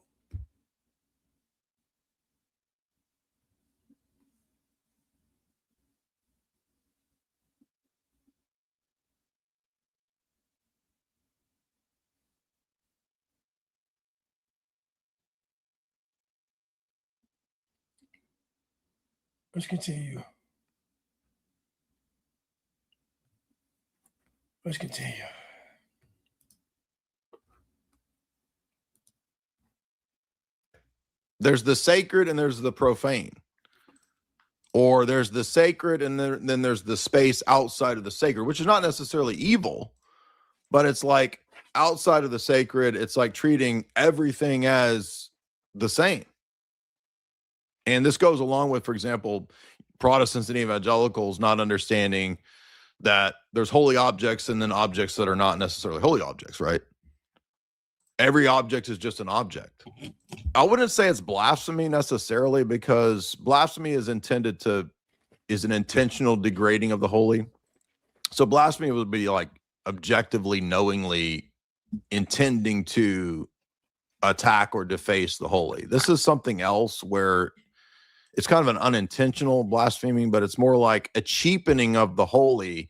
Let's continue. Let's continue. There's the sacred and there's the profane. Or there's the sacred and then there's the space outside of the sacred, which is not necessarily evil, but it's like outside of the sacred, it's like treating everything as the same. And this goes along with, for example, Protestants and evangelicals not understanding that there's holy objects and then objects that are not necessarily holy objects, right? Every object is just an object. I wouldn't say it's blasphemy necessarily, because blasphemy is an intentional degrading of the holy. So blasphemy would be like objectively, knowingly intending to attack or deface the holy. This is something else where it's kind of an unintentional blaspheming, but it's more like a cheapening of the holy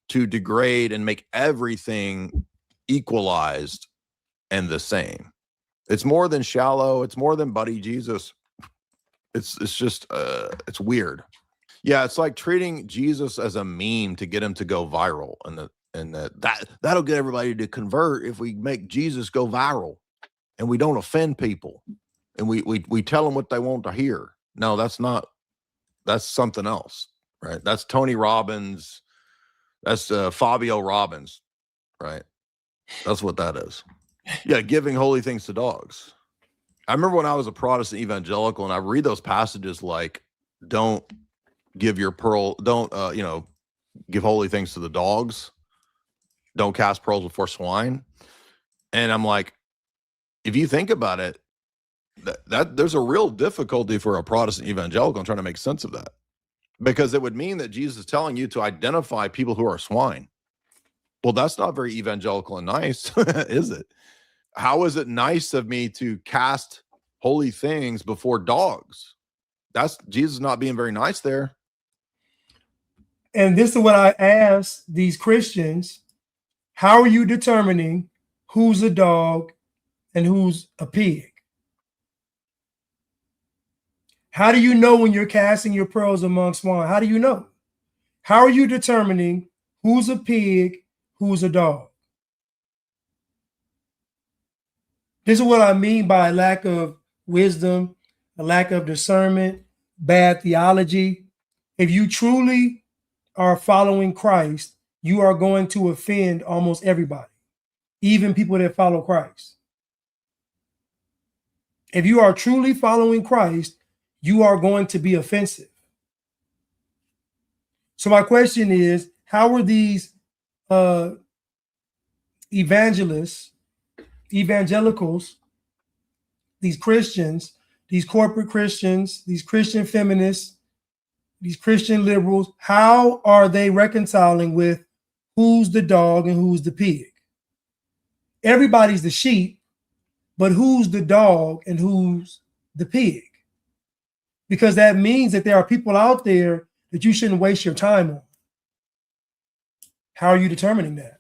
to degrade and make everything equalized and the same. It's more than shallow. It's more than buddy Jesus. It's just it's weird. Yeah, it's like treating Jesus as a meme to get him to go viral, and that'll get everybody to convert if we make Jesus go viral, and we don't offend people, and we tell them what they want to hear. No, that's something else, right? That's Tony Robbins That's Fabio Robbins, right? That's what that is. Yeah, giving holy things to dogs. I remember when I was a Protestant evangelical, and I read those passages like, don't give your pearl, don't, give holy things to the dogs. Don't cast pearls before swine. And I'm like, if you think about it, that there's a real difficulty for a Protestant evangelical in trying to make sense of that, because it would mean that Jesus is telling you to identify people who are swine. Well, that's not very evangelical and nice, is it? How is it nice of me to cast holy things before dogs? That's Jesus not being very nice there. And this is what I ask these Christians. How are you determining who's a dog and who's a pig? How do you know when you're casting your pearls among swine? How do you know? How are you determining who's a pig, who's a dog? This is what I mean by a lack of wisdom, a lack of discernment, bad theology. If you truly are following Christ, you are going to offend almost everybody, even people that follow Christ. If you are truly following Christ, you are going to be offensive. So my question is, how are these evangelicals, these Christians, these corporate Christians, these Christian feminists, these Christian liberals, how are they reconciling with who's the dog and who's the pig? Everybody's the sheep, but who's the dog and who's the pig? Because that means that there are people out there that you shouldn't waste your time on. How are you determining that?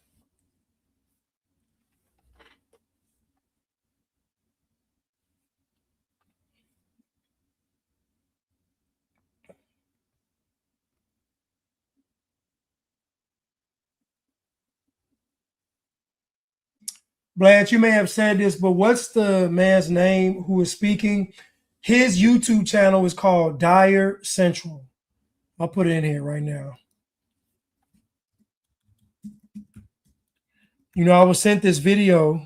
Blanche, you may have said this, but what's the man's name who is speaking? His YouTube channel is called Dire Central. I'll put it in here right now. You know, I was sent this video.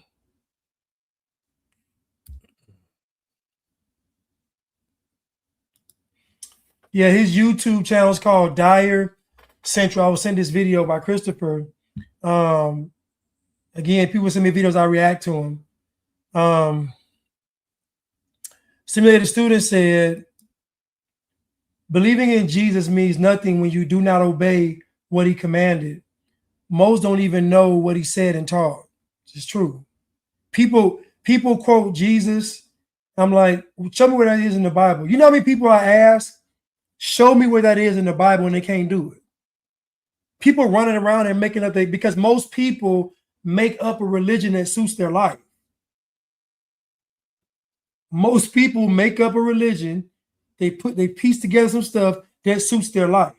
Yeah, his YouTube channel is called Dire Central. I was sent this video by Christopher. Again, people send me videos, I react to them. Simulated student said, believing in Jesus means nothing when you do not obey what he commanded. Most don't even know what he said and taught. It's true. People quote Jesus. I'm like, show me where that is in the Bible. You know how many people I ask, show me where that is in the Bible, and they can't do it. People running around and making up because most people make up a religion that suits their life. Most people make up a religion. They piece together some stuff that suits their life,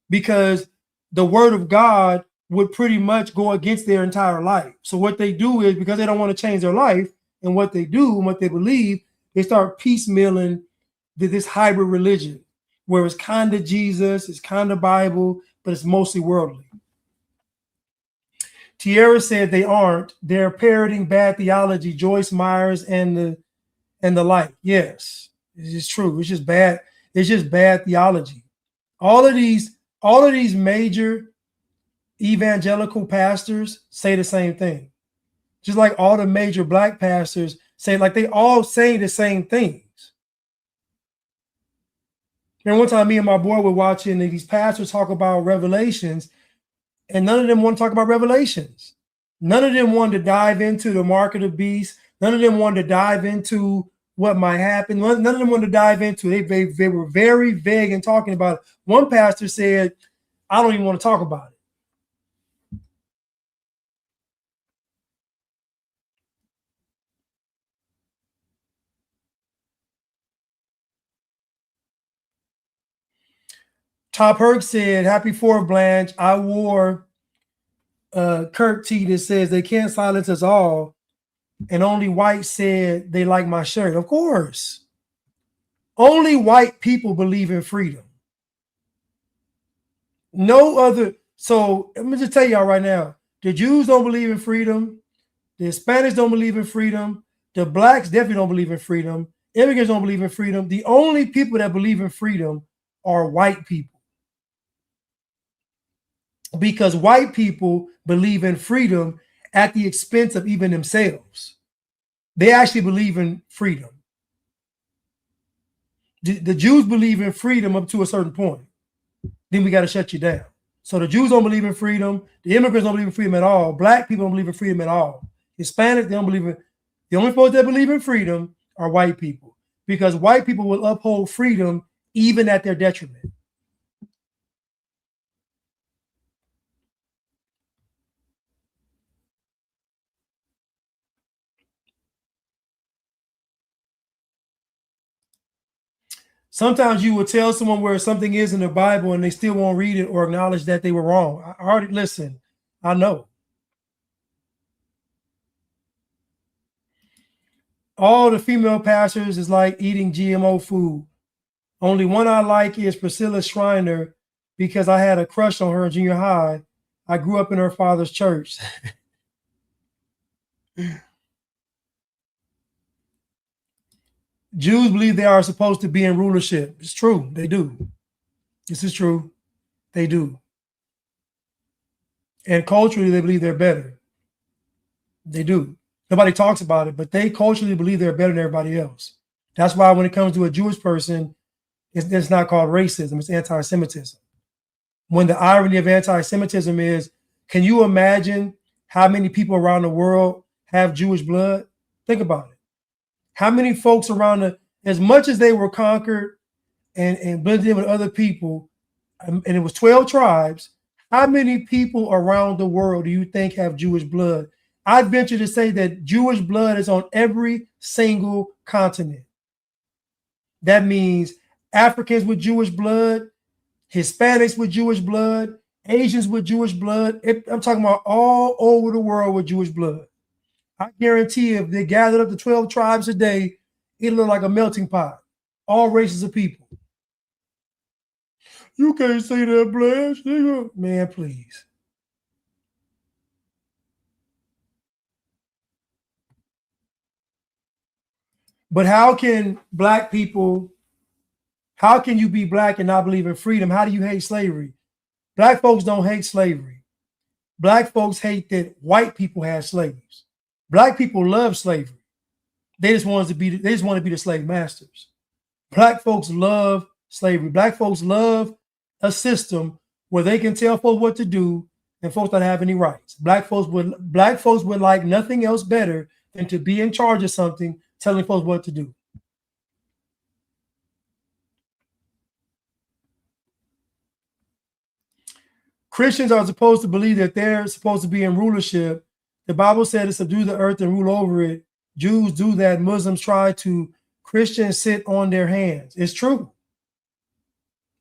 because the word of God would pretty much go against their entire life. So what they do is, because they don't want to change their life and what they do and what they believe, they start piecemealing this hybrid religion where it's kind of Jesus, it's kind of Bible, but it's mostly worldly. Tierra said they aren't. They're parroting bad theology, Joyce Myers and the like. Yes, it's just true. It's just bad. It's just bad theology. All of these major evangelical pastors say the same thing. Just like all the major black pastors say, like they all say the same things. And one time me and my boy were watching these pastors talk about Revelations, and none of them want to talk about Revelations. None of them wanted to dive into the mark of the beast. None of them wanted to dive into what might happen. None of them wanted to dive into it. They were very vague in talking about it. One pastor said, I don't even want to talk about it. Top Herc said, happy 4th, Blanche. I wore Kirk T that says they can't silence us all. And only white said they like my shirt. Of course. Only white people believe in freedom. No other So let me just tell y'all right now, the Jews don't believe in freedom. The Hispanics don't believe in freedom. The blacks definitely don't believe in freedom. Immigrants don't believe in freedom. The only people that believe in freedom are white people. Because white people believe in freedom at the expense of even themselves. They actually believe in freedom. The Jews believe in freedom up to a certain point. Then we got to shut you down. So the Jews don't believe in freedom. The immigrants don't believe in freedom at all. Black people don't believe in freedom at all. Hispanics, they don't believe in. The only folks that believe in freedom are white people, because white people will uphold freedom even at their detriment. Sometimes you will tell someone where something is in the Bible and they still won't read it or acknowledge that they were wrong. I already listen. I know. All the female pastors is like eating GMO food. Only one I like is Priscilla Schreiner, because I had a crush on her in junior high. I grew up in her father's church. Jews believe they are supposed to be in rulership. It's true. They do. This is true. They do. And culturally, they believe they're better. They do. Nobody talks about it, but they culturally believe they're better than everybody else. That's why when it comes to a Jewish person, it's not called racism. It's anti-Semitism. When the irony of anti-Semitism is, can you imagine how many people around the world have Jewish blood? Think about it. How many folks around as much as they were conquered and blended in with other people, and it was 12 tribes, how many people around the world do you think have Jewish blood? I'd venture to say that Jewish blood is on every single continent. That means Africans with Jewish blood, Hispanics with Jewish blood, Asians with Jewish blood. I'm talking about all over the world with Jewish blood. I guarantee if they gathered up the 12 tribes today, it'd look like a melting pot. All races of people. You can't say that, Blanche. Man, please. But how can black people, how can you be black and not believe in freedom? How do you hate slavery? Black folks don't hate slavery. Black folks hate that white people had slaves. Black people love slavery. They just want to be the slave masters. Black folks love slavery. Black folks love a system where they can tell folks what to do and folks don't have any rights. Black folks would like nothing else better than to be in charge of something, telling folks what to do. Christians are supposed to believe that they're supposed to be in rulership. The Bible said to subdue the earth and rule over it. Jews do that. Muslims try to. Christians sit on their hands. It's true.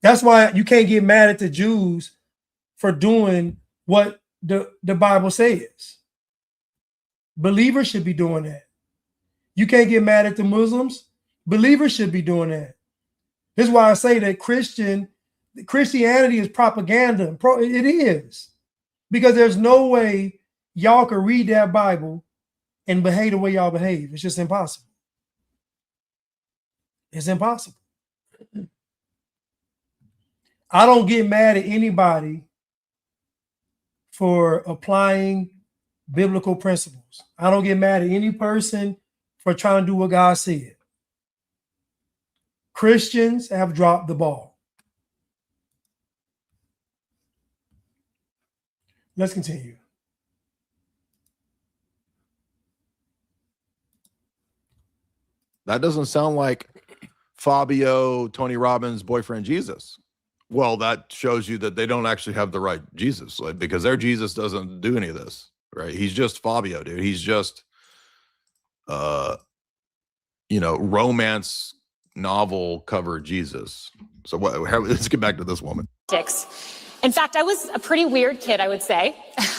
That's why you can't get mad at the Jews for doing what the Bible says. Believers should be doing that. You can't get mad at the Muslims. Believers should be doing that. This is why I say that Christianity is propaganda. It is. Because there's no way y'all can read that Bible and behave the way y'all behave. It's just impossible. It's impossible. I don't get mad at anybody for applying biblical principles. I don't get mad at any person for trying to do what God said. Christians have dropped the ball. Let's continue. That doesn't sound like Fabio, Tony Robbins' boyfriend Jesus. Well, that shows you that they don't actually have the right Jesus, like, because their Jesus doesn't do any of this, right? He's just Fabio, dude. He's just, romance novel cover Jesus. So let's get back to this woman. In fact, I was a pretty weird kid, I would say.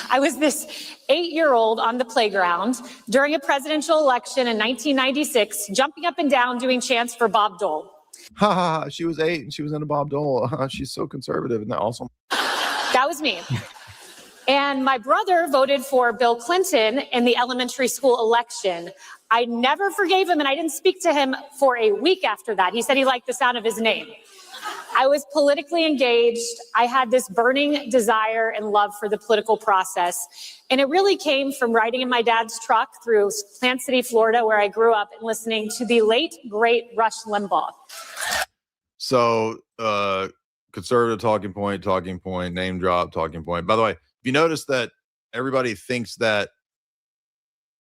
I was this 8-year-old on the playground during a presidential election in 1996, jumping up and down doing chants for Bob Dole. Ha ha! She was 8 and she was into Bob Dole. She's so conservative. Isn't that awesome? That was me. And my brother voted for Bill Clinton in the elementary school election. I never forgave him, and I didn't speak to him for a week after that. He said he liked the sound of his name. I was politically engaged. I had this burning desire and love for the political process. And it really came from riding in my dad's truck through Plant City, Florida, where I grew up, and listening to the late, great Rush Limbaugh. So, conservative talking point, name drop, talking point. By the way, if you notice that everybody thinks that,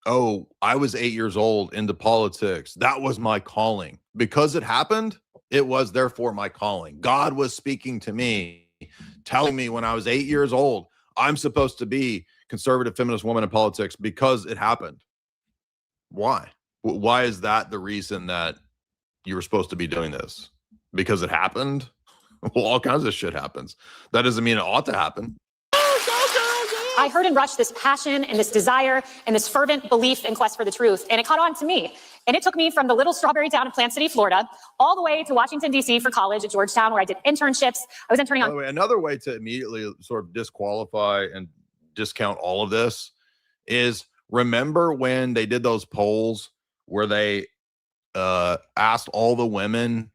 oh, I was 8 years old into politics, that was my calling. Because it happened, it was therefore my calling. God was speaking to me, telling me when I was 8 years old, I'm supposed to be conservative feminist woman in politics because it happened. Why? Why is that the reason that you were supposed to be doing this? Because it happened? Well, all kinds of shit happens. That doesn't mean it ought to happen. I heard in Rush this passion and this desire and this fervent belief and quest for the truth, and it caught on to me. And it took me from the little strawberry town of Plant City, Florida, all the way to Washington, D.C. for college at Georgetown, where I did internships. I was interning on... By the way, another way to immediately sort of disqualify and discount all of this is, remember when they did those polls where they asked all the women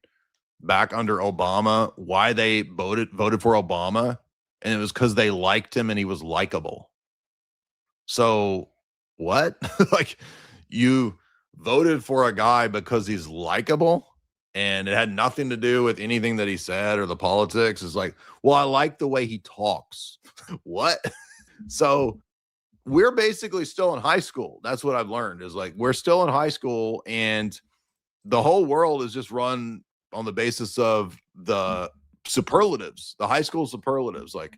back under Obama why they voted for Obama? And it was because they liked him and he was likable. So what? Like, you voted for a guy because he's likable and it had nothing to do with anything that he said or the politics. It's like, well, I like the way he talks. What? So we're basically still in high school. That's what I've learned, is like, we're still in high school and the whole world is just run on the basis of the superlatives, the high school superlatives. Like,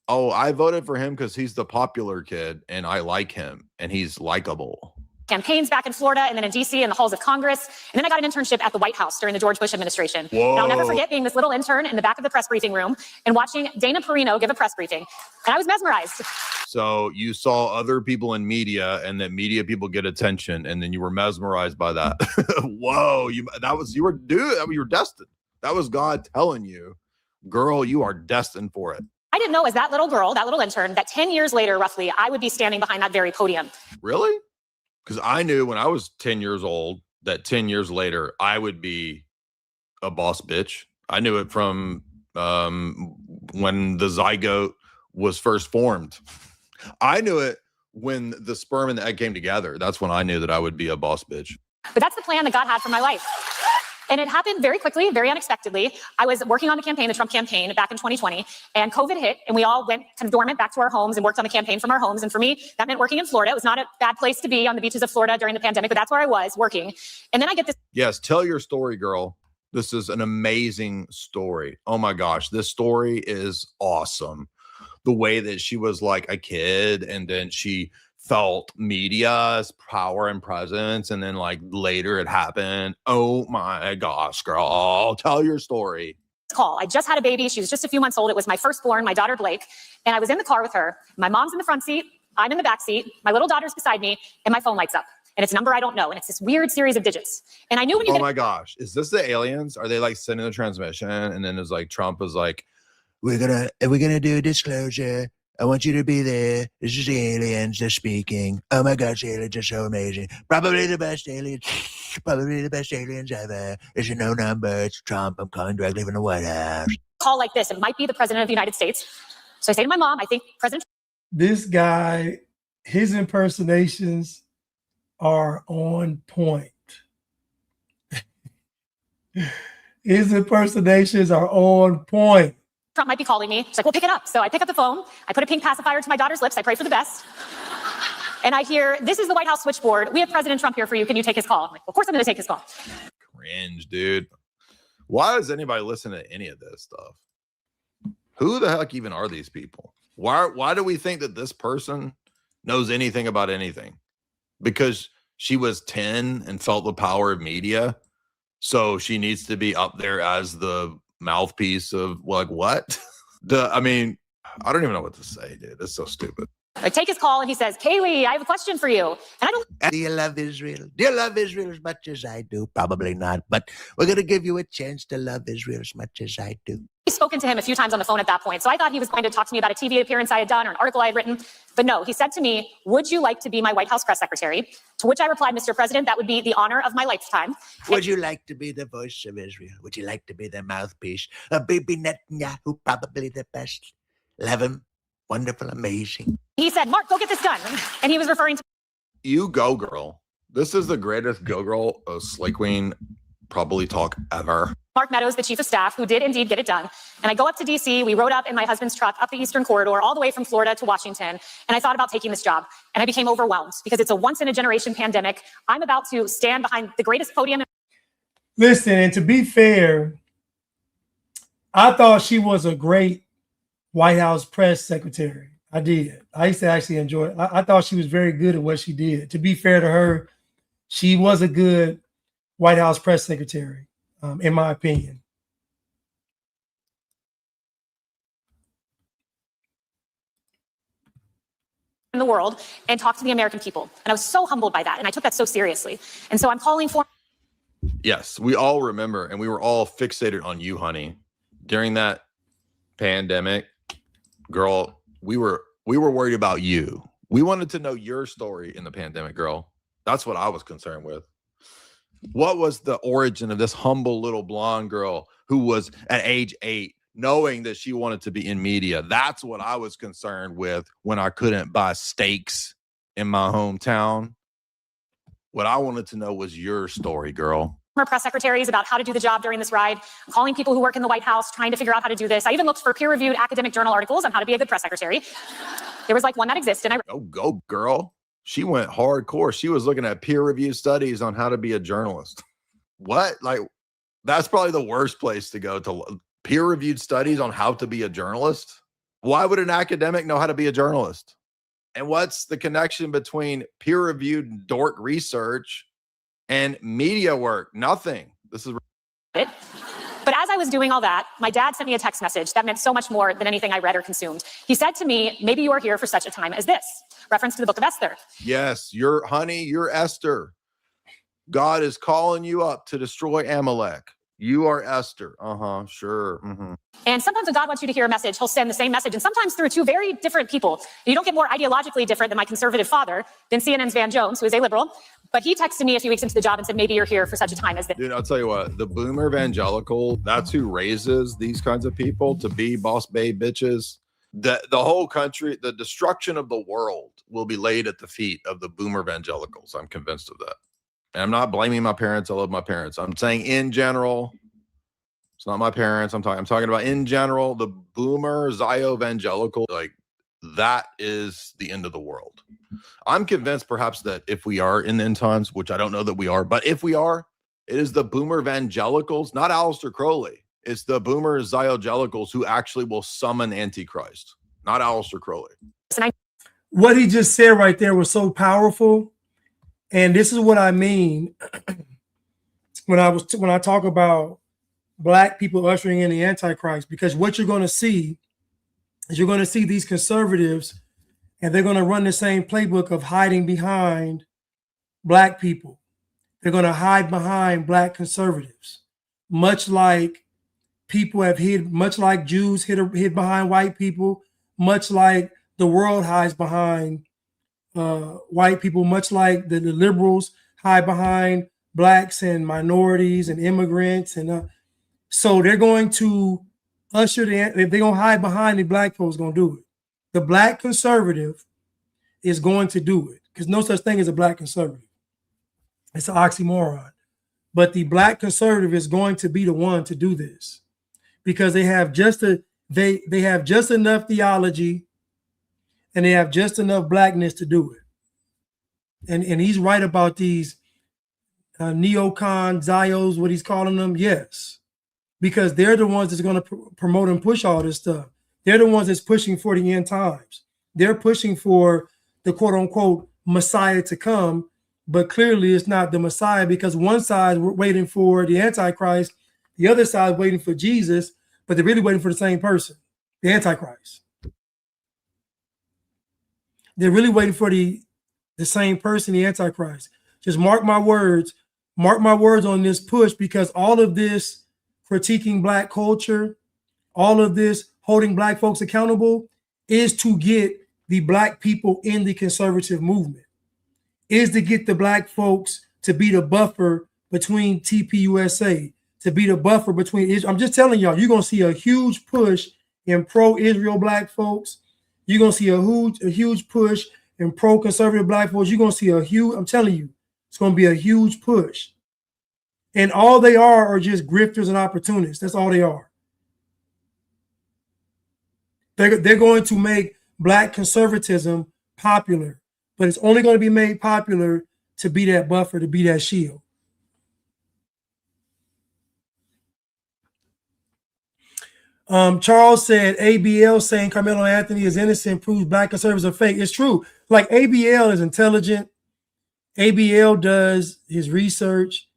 oh, I voted for him because he's the popular kid and I like him and he's likable. Campaigns back in Florida and then in DC in the halls of Congress. And then I got an internship at the White House during the George Bush administration. Whoa. And I'll never forget being this little intern in the back of the press briefing room and watching Dana Perino give a press briefing. And I was mesmerized. So you saw other people in media and that media people get attention and then you were mesmerized by that. Whoa, you were destined. That was God telling you, girl, you are destined for it. I didn't know as that little girl, that little intern, that 10 years later, roughly, I would be standing behind that very podium. Really? Because I knew when I was 10 years old that 10 years later, I would be a boss bitch. I knew it from when the zygote was first formed. I knew it when the sperm and the egg came together. That's when I knew that I would be a boss bitch. But that's the plan that God had for my life. And it happened very quickly, very unexpectedly. I was working on the campaign, the Trump campaign, back in 2020, and COVID hit, and we all went kind of dormant back to our homes and worked on the campaign from our homes. And for me, that meant working in Florida. It was not a bad place to be, on the beaches of Florida during the pandemic, but that's where I was working. And then I get this. Yes, tell your story, girl. This is an amazing story. Oh my gosh, this story is awesome. The way that she was like a kid, and then she felt media's power and presence, and then like later it happened. Oh my gosh, girl, tell your story. Call. I just had a baby. She was just a few months old. It was my firstborn, my daughter Blake, and I was in the car with her. My mom's in the front seat, I'm in the back seat, my little daughter's beside me, and my phone lights up. And it's a number I don't know, and it's this weird series of digits. And I knew when you my gosh, is this the aliens? Are they like sending the transmission? And then it's like Trump is like, we're gonna do a disclosure. I want you to be there. This is the aliens. They're speaking. Oh my gosh, aliens are so amazing. Probably the best aliens ever. It's a no number. It's Trump. I'm calling directly from the White House. Call like this, it might be the president of the United States. So I say to my mom, I think President. This guy, his impersonations are on point. His impersonations are on point. Trump might be calling me. She's like, well, pick it up. So I pick up the phone. I put a pink pacifier to my daughter's lips. I pray for the best. And I hear, this is the White House switchboard. We have President Trump here for you. Can you take his call? I'm like, well, of course I'm going to take his call. Cringe, dude. Why does anybody listen to any of this stuff? Who the heck even are these people? Why do we think that this person knows anything about anything? Because she was 10 and felt the power of media. So she needs to be up there as the mouthpiece of like what? I mean, I don't even know what to say, dude. It's so stupid. I take his call and he says, Kaylee, I have a question for you. And I don't. Do you love Israel? Do you love Israel as much as I do? Probably not, but we're going to give you a chance to love Israel as much as I do. spoken to him a few times on the phone at that point. So I thought he was going to talk to me about a TV appearance I had done or an article I had written. But no, he said to me, would you like to be my White House press secretary? To which I replied, Mr. President, that would be the honor of my lifetime. Would you like to be the voice of Israel? Would you like to be the mouthpiece of Bibi Netanyahu? Probably the best. Love him. Wonderful, amazing. He said, Mark, go get this done. And he was referring to You go, girl. This is the greatest go, girl Slay Queen probably talk ever. Mark Meadows, the chief of staff, who did indeed get it done. And I go up to DC. We rode up in my husband's truck up the Eastern Corridor, all the way from Florida to Washington. And I thought about taking this job. And I became overwhelmed because it's a once-in-a-generation pandemic. I'm about to stand behind the greatest podium. Listen, and to be fair, I thought she was a great White House press secretary. I did. I used to actually enjoy it. I thought she was very good at what she did. To be fair to her, she was a good White House press secretary, in my opinion. In the world and talk to the American people. And I was so humbled by that. And I took that so seriously. And so I'm calling for. Yes, we all remember, and we were all fixated on you, honey. During that pandemic, girl, we were worried about you. We wanted to know your story in the pandemic, girl. That's what I was concerned with. What was the origin of this humble little blonde girl who was at age 8, knowing that she wanted to be in media? That's what I was concerned with when I couldn't buy steaks in my hometown. What I wanted to know was your story, girl. Press secretaries about how to do the job during this ride. I'm calling people who work in the White House, trying to figure out how to do this. I even looked for peer-reviewed academic journal articles on how to be a good press secretary. There was like one that existed. And Go, girl. She went hardcore. She was looking at peer-reviewed studies on how to be a journalist. What? Like, that's probably the worst place to go, to peer-reviewed studies on how to be a journalist. Why would an academic know how to be a journalist? And what's the connection between peer-reviewed dork research and media work? Nothing. This is it. But as I was doing all that, my dad sent me a text message that meant so much more than anything I read or consumed. He said to me, maybe you are here for such a time as this. Reference to the book of Esther. Yes, you're Esther. God is calling you up to destroy Amalek. You are Esther. Sure. And sometimes when God wants you to hear a message, he'll send the same message, and sometimes through two very different people. You don't get more ideologically different than my conservative father, than CNN's Van Jones, who is a liberal. But he texted me a few weeks into the job and said, maybe you're here for such a time as this. Dude, I'll tell you what, the boomer evangelical, that's who raises these kinds of people to be boss babe bitches. The whole country, the destruction of the world will be laid at the feet of the boomer evangelicals. I'm convinced of that. And I'm not blaming my parents. I love my parents. I'm saying in general, it's not my parents. I'm talking about in general, the boomer Zio evangelical, like that is the end of the world. I'm convinced perhaps that if we are in the end times, which I don't know that we are, but if we are, it is the boomer evangelicals, not Aleister Crowley. It's the boomer Ziogelicals who actually will summon Antichrist, not Aleister Crowley. What he just said right there was so powerful. And this is what I mean when I talk about Black people ushering in the Antichrist, because what you're going to see is you're going to see these conservatives, and they're going to run the same playbook of hiding behind Black people. They're going to hide behind Black conservatives, much like people have hid, much like Jews hid behind white people, much like the world hides behind white people, much like the liberals hide behind Blacks and minorities and immigrants. And so they're going to usher if they're going to hide behind the Black folks, going to do it. The Black conservative is going to do it, because no such thing as a Black conservative. It's an oxymoron. But the Black conservative is going to be the one to do this, because they have just they have just enough theology, and they have just enough Blackness to do it. And he's right about these neocon Zios, what he's calling them. Yes, because they're the ones that's going to promote and push all this stuff. They're the ones that's pushing for the end times. They're pushing for the quote unquote Messiah to come, but clearly it's not the Messiah, because one side we're waiting for the Antichrist, the other side waiting for Jesus, but they're really waiting for the same person, the Antichrist. They're really waiting for the same person, the Antichrist. Just mark my words on this push, because all of this critiquing Black culture, all of this holding black folks accountable is to get the black people in the conservative movement, is to get the black folks to be the buffer between TPUSA, to be the buffer between Israel. I'm just telling y'all, you're going to see a huge push in pro-Israel black folks. You're going to see a huge push in pro-conservative black folks. You're going to see a huge, I'm telling you, it's going to be a huge push. And all they are just grifters and opportunists. That's all they are. They're going to make black conservatism popular, but it's only going to be made popular to be that buffer, to be that shield. Charles said ABL saying Carmelo Anthony is innocent proves black conservatives are fake. It's true. Like ABL is intelligent. ABL does his research.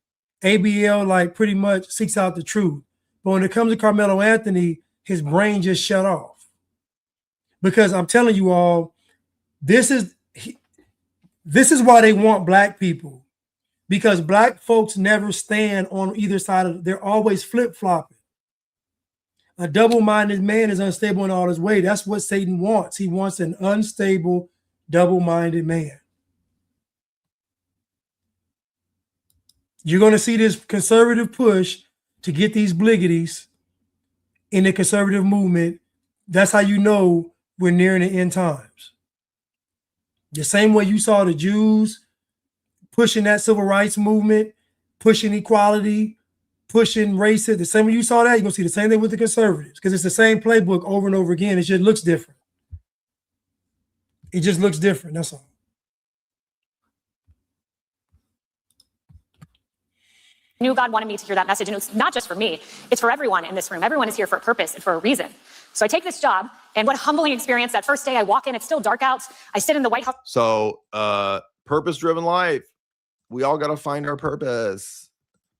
ABL like pretty much seeks out the truth. But when it comes to Carmelo Anthony, his brain just shut off. Because I'm telling you all, this is why they want black people. Because black folks never stand on either side of it. They're always flip-flopping. A double-minded man is unstable in all his ways. That's what Satan wants. He wants an unstable, double-minded man. You're going to see this conservative push to get these bliggities in the conservative movement. That's how you know we're nearing the end times. The same way you saw the Jews pushing that civil rights movement, pushing equality, pushing racism. The same way you saw that, you're going to see the same thing with the conservatives because it's the same playbook over and over again. It just looks different. It just looks different. That's all. I knew God wanted me to hear that message, and it's not just for me. It's for everyone in this room. Everyone is here for a purpose and for a reason. So I take this job, and what a humbling experience. That first day I walk in, it's still dark out. I sit in the White House. So purpose-driven life. We all got to find our purpose.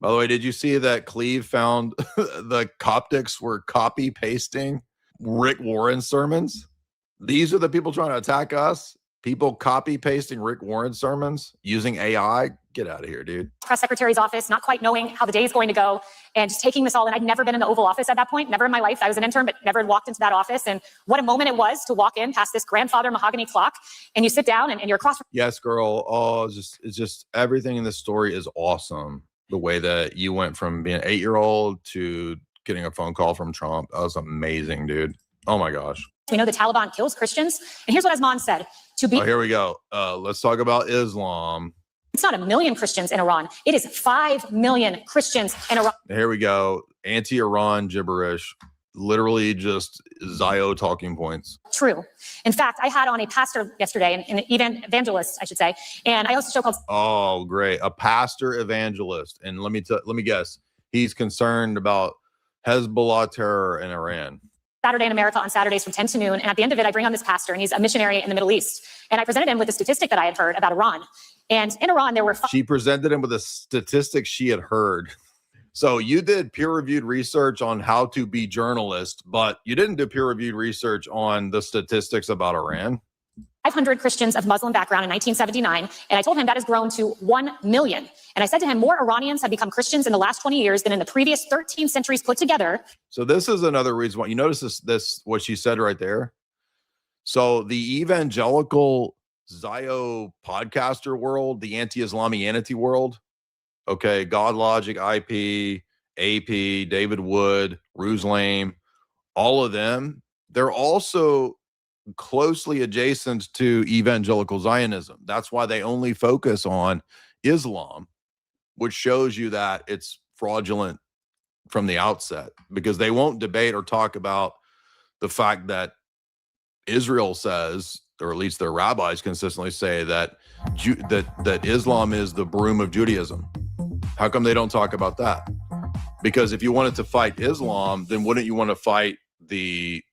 By the way, did you see that Cleve found the Coptics were copy pasting Rick Warren's sermons? These are the people trying to attack us. People copy pasting Rick Warren's sermons using AI. Get out of here, dude. Press secretary's office, not quite knowing how the day is going to go, and just taking this all in. I'd never been in the Oval Office at that point, never in my life. I was an intern, but never had walked into that office. And what a moment it was to walk in past this grandfather mahogany clock, and you sit down and you're across. Yes, girl. Oh, it's just everything in this story is awesome. The way that you went from being an 8-year-old to getting a phone call from Trump. That was amazing, dude. Oh my gosh. We know the Taliban kills Christians. And here's what Asman said. Here we go. Let's talk about Islam. It's not 1 million Christians in Iran. It is 5 million Christians in Iran. Here we go. Anti-Iran gibberish. Literally just Zio talking points. True. In fact, I had on a pastor yesterday, an evangelist, I should say, and I host a show called. Oh, great. A pastor evangelist. And let me guess. He's concerned about Hezbollah terror in Iran. Saturday in America on Saturdays from 10 to noon. And at the end of it, I bring on this pastor, and he's a missionary in the Middle East. And I presented him with a statistic that I had heard about Iran. And in Iran, there were. She presented him with a statistic she had heard. So you did peer-reviewed research on how to be journalist, but you didn't do peer-reviewed research on the statistics about Iran. 500 Christians of Muslim background in 1979. And I told him that has grown to 1 million. And I said to him, more Iranians have become Christians in the last 20 years than in the previous 13 centuries put together. So this is another reason why you notice this what she said right there. So the evangelical Zio podcaster world, the anti-Islamianity world, okay, God Logic, IP, AP, David Wood, Ruslan, all of them, they're also closely adjacent to evangelical Zionism. That's why they only focus on Islam, which shows you that it's fraudulent from the outset, because they won't debate or talk about the fact that Israel says, or at least their rabbis consistently say, that that Islam is the broom of Judaism. How come they don't talk about that? Because if you wanted to fight Islam, then wouldn't you want to fight the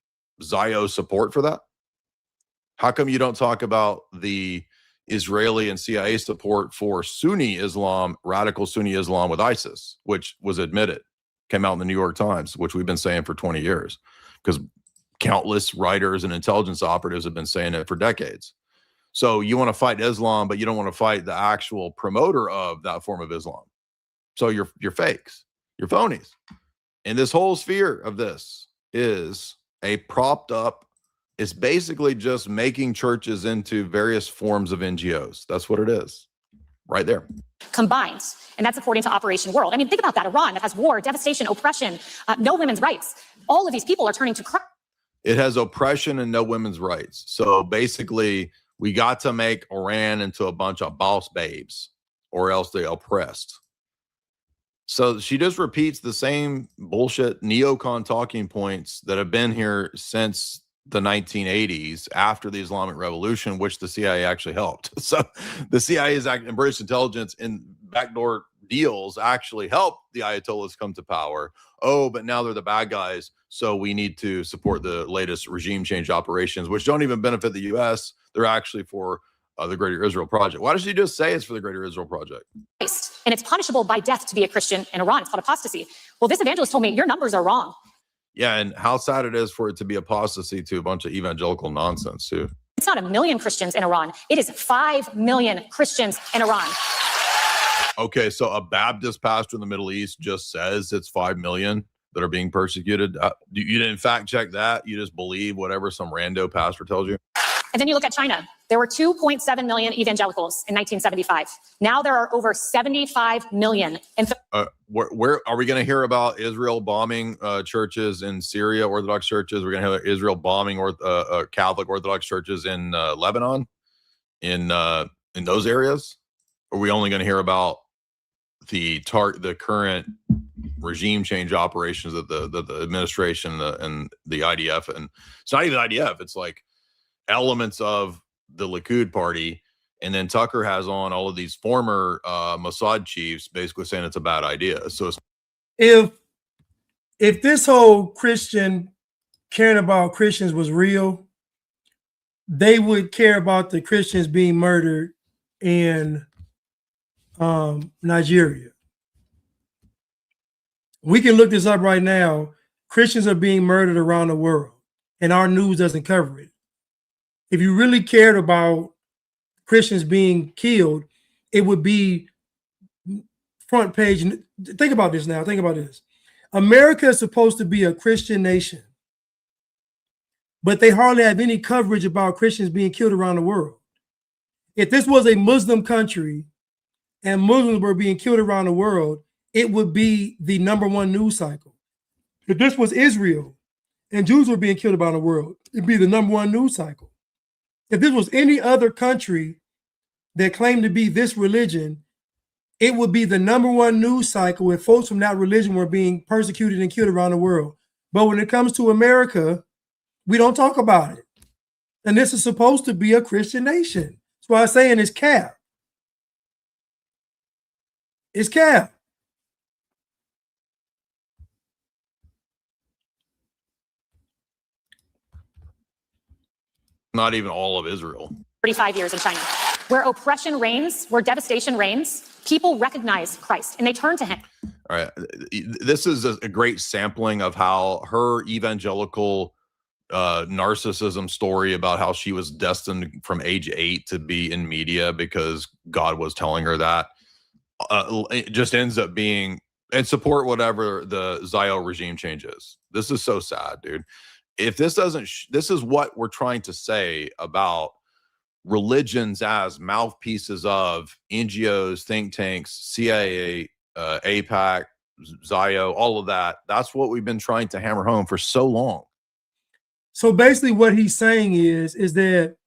Zio support for that? How come you don't talk about the Israeli and CIA support for Sunni Islam, radical Sunni Islam with ISIS, which was admitted, came out in the New York Times, which we've been saying for 20 years, because countless writers and intelligence operatives have been saying it for decades. So you want to fight Islam, but you don't want to fight the actual promoter of that form of Islam. So you're fakes, you're phonies in this whole sphere of this. is a propped up, it's basically just making churches into various forms of NGOs. That's what it is right there. Combined. And that's according to Operation World. I mean, think about that. Iran that has war, devastation, oppression, no women's rights. All of these people are turning to Christ. It has oppression and no women's rights. So basically, we got to make Iran into a bunch of boss babes, or else they oppressed. So she just repeats the same bullshit neocon talking points that have been here since the 1980s after the Islamic Revolution, which the CIA actually helped. So the CIA's and British intelligence in backdoor deals actually helped the Ayatollahs come to power. Oh, but now they're the bad guys, so we need to support the latest regime change operations, which don't even benefit the U.S. They're actually for the Greater Israel Project. Why does she just say it's for the Greater Israel Project? And it's punishable by death to be a Christian in Iran. It's called apostasy. Well, this evangelist told me your numbers are wrong. Yeah, and how sad it is for it to be apostasy to a bunch of evangelical nonsense, too. It's not 1 million Christians in Iran. It is 5 million Christians in Iran. Okay, so a Baptist pastor in the Middle East just says it's 5 million that are being persecuted. You didn't fact check that. You just believe whatever some rando pastor tells you. And then you look at China. There were 2.7 million evangelicals in 1975. Now there are over 75 million. Where are we going to hear about Israel bombing churches in Syria, Orthodox churches? We're going to hear Israel bombing Catholic Orthodox churches in Lebanon, in those areas? Or are we only going to hear about the current regime change operations that the administration and the IDF, and it's not even IDF, it's like elements of the Likud party, and then Tucker has on all of these former Mossad chiefs basically saying it's a bad idea. So if this whole Christian caring about Christians was real, they would care about the Christians being murdered in Nigeria. We can look this up right now. Christians are being murdered around the world, and our news doesn't cover it. If you really cared about Christians being killed, it would be front page. Think about this now. Think about this. America is supposed to be a Christian nation, but they hardly have any coverage about Christians being killed around the world. If this was a Muslim country and Muslims were being killed around the world, it would be the #1 news cycle. If this was Israel and Jews were being killed around the world, it'd be the #1 news cycle. If this was any other country that claimed to be this religion, it would be the #1 news cycle if folks from that religion were being persecuted and killed around the world. But when it comes to America, we don't talk about it. And this is supposed to be a Christian nation. That's why I'm saying it's cap. It's cap. not even all of Israel. 35 years in China, where oppression reigns, where devastation reigns, people recognize Christ and they turn to him. All right. This is a great sampling of how her evangelical narcissism story about how she was destined from age 8 to be in media because God was telling her that it just ends up being and support whatever the Zio regime change is. This is so sad, dude. If this doesn't, this is what we're trying to say about religions as mouthpieces of NGOs, think tanks, CIA, AIPAC, Zio, all of that. That's what we've been trying to hammer home for so long. So basically what he's saying is that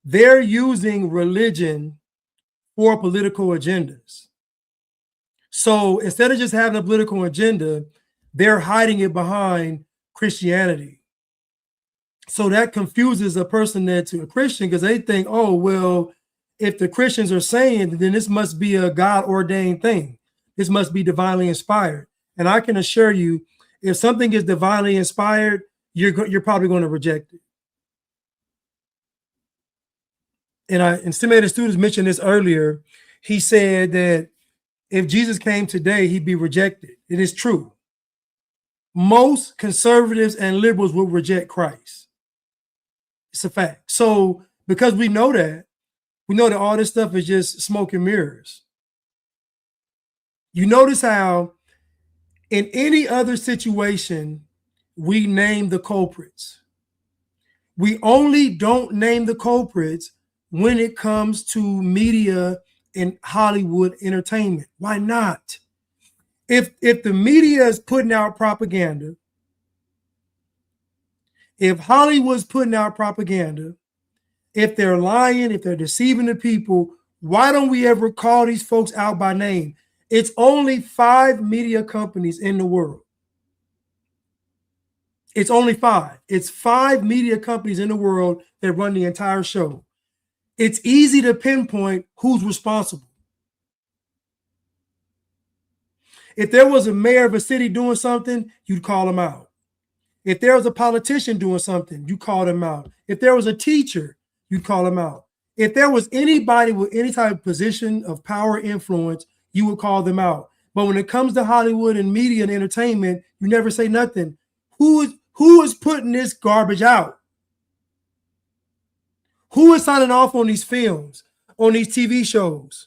they're using religion for political agendas. So instead of just having a political agenda, they're hiding it behind Christianity. So that confuses a person that's a Christian because they think, oh, well, if the Christians are saying, then this must be a God-ordained thing. This must be divinely inspired. And I can assure you, if something is divinely inspired, you're probably going to reject it. And Semitic students mentioned this earlier. He said that if Jesus came today, he'd be rejected. It is true. Most conservatives and liberals will reject Christ. It's a fact. So because we know that all this stuff is just smoke and mirrors. You notice how in any other situation we name the culprits. We only don't name the culprits when it comes to media and Hollywood entertainment. Why not? If the media is putting out propaganda, if Hollywood's putting out propaganda, if they're lying, if they're deceiving the people, why don't we ever call these folks out by name? It's only 5 media companies in the world. It's only 5. It's 5 media companies in the world that run the entire show. It's easy to pinpoint who's responsible. If there was a mayor of a city doing something, you'd call him out. If there was a politician doing something, you called him out. If there was a teacher, you'd call him out. If there was anybody with any type of position of power influence, you would call them out. But when it comes to Hollywood and media and entertainment, you never say nothing. Who is putting this garbage out? Who is signing off on these films, on these TV shows,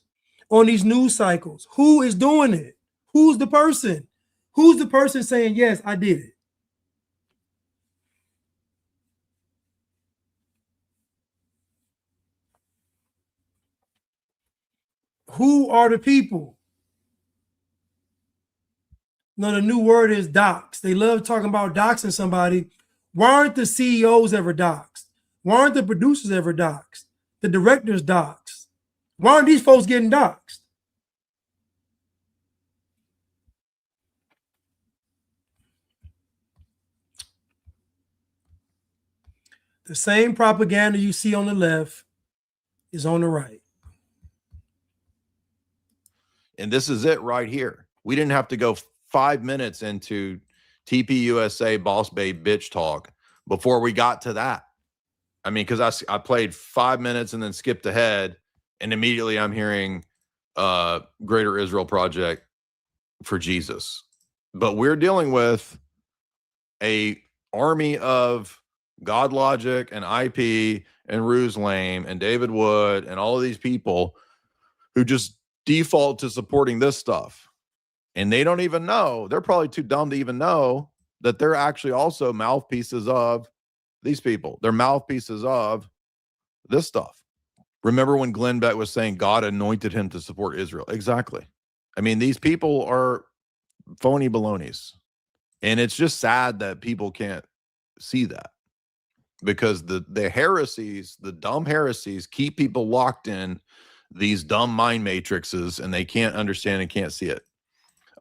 on these news cycles? Who is doing it? Who's the person? Who's the person saying, yes, I did it? Who are the people? No, the new word is dox. They love talking about doxing somebody. Why aren't the CEOs ever doxed? Why aren't the producers ever doxed? The directors doxed? Why aren't these folks getting doxed? The same propaganda you see on the left is on the right. And this is it right here. We didn't have to go 5 minutes into TPUSA boss babe bitch talk before we got to that. I mean, because I played 5 minutes and then skipped ahead, and immediately I'm hearing Greater Israel Project for Jesus. But we're dealing with a army of God Logic and IP and Ruse Lame and David Wood and all of these people who just default to supporting this stuff. And they don't even know. They're probably too dumb to even know that they're actually also mouthpieces of these people. They're mouthpieces of this stuff. Remember when Glenn Beck was saying God anointed him to support Israel? Exactly. I mean, these people are phony balonies. And it's just sad that people can't see that, because the heresies, the dumb heresies, keep people locked in these dumb mind matrices, and they can't understand and can't see it.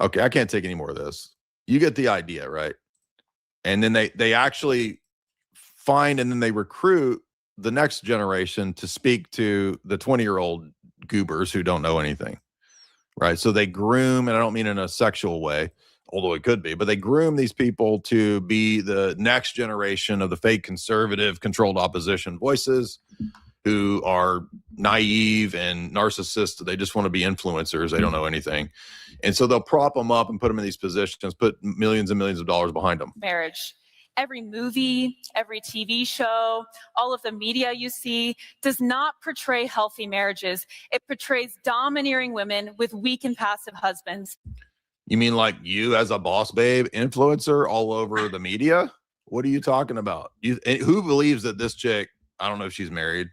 Okay, I can't take any more of this. You get the idea, right? And then they actually find, and then they recruit the next generation to speak to the 20-year-old goobers who don't know anything, right? So they groom, and I don't mean in a sexual way, although it could be, but they groom these people to be the next generation of the fake conservative controlled opposition voices who are naive and narcissistic. They just want to be influencers. They don't know anything. And so they'll prop them up and put them in these positions, put millions and millions of dollars behind them. Marriage. Every movie, every TV show, all of the media you see does not portray healthy marriages. It portrays domineering women with weak and passive husbands. You mean like you as a boss babe influencer all over the media? What are you talking about? Who believes that this chick, I don't know if she's married.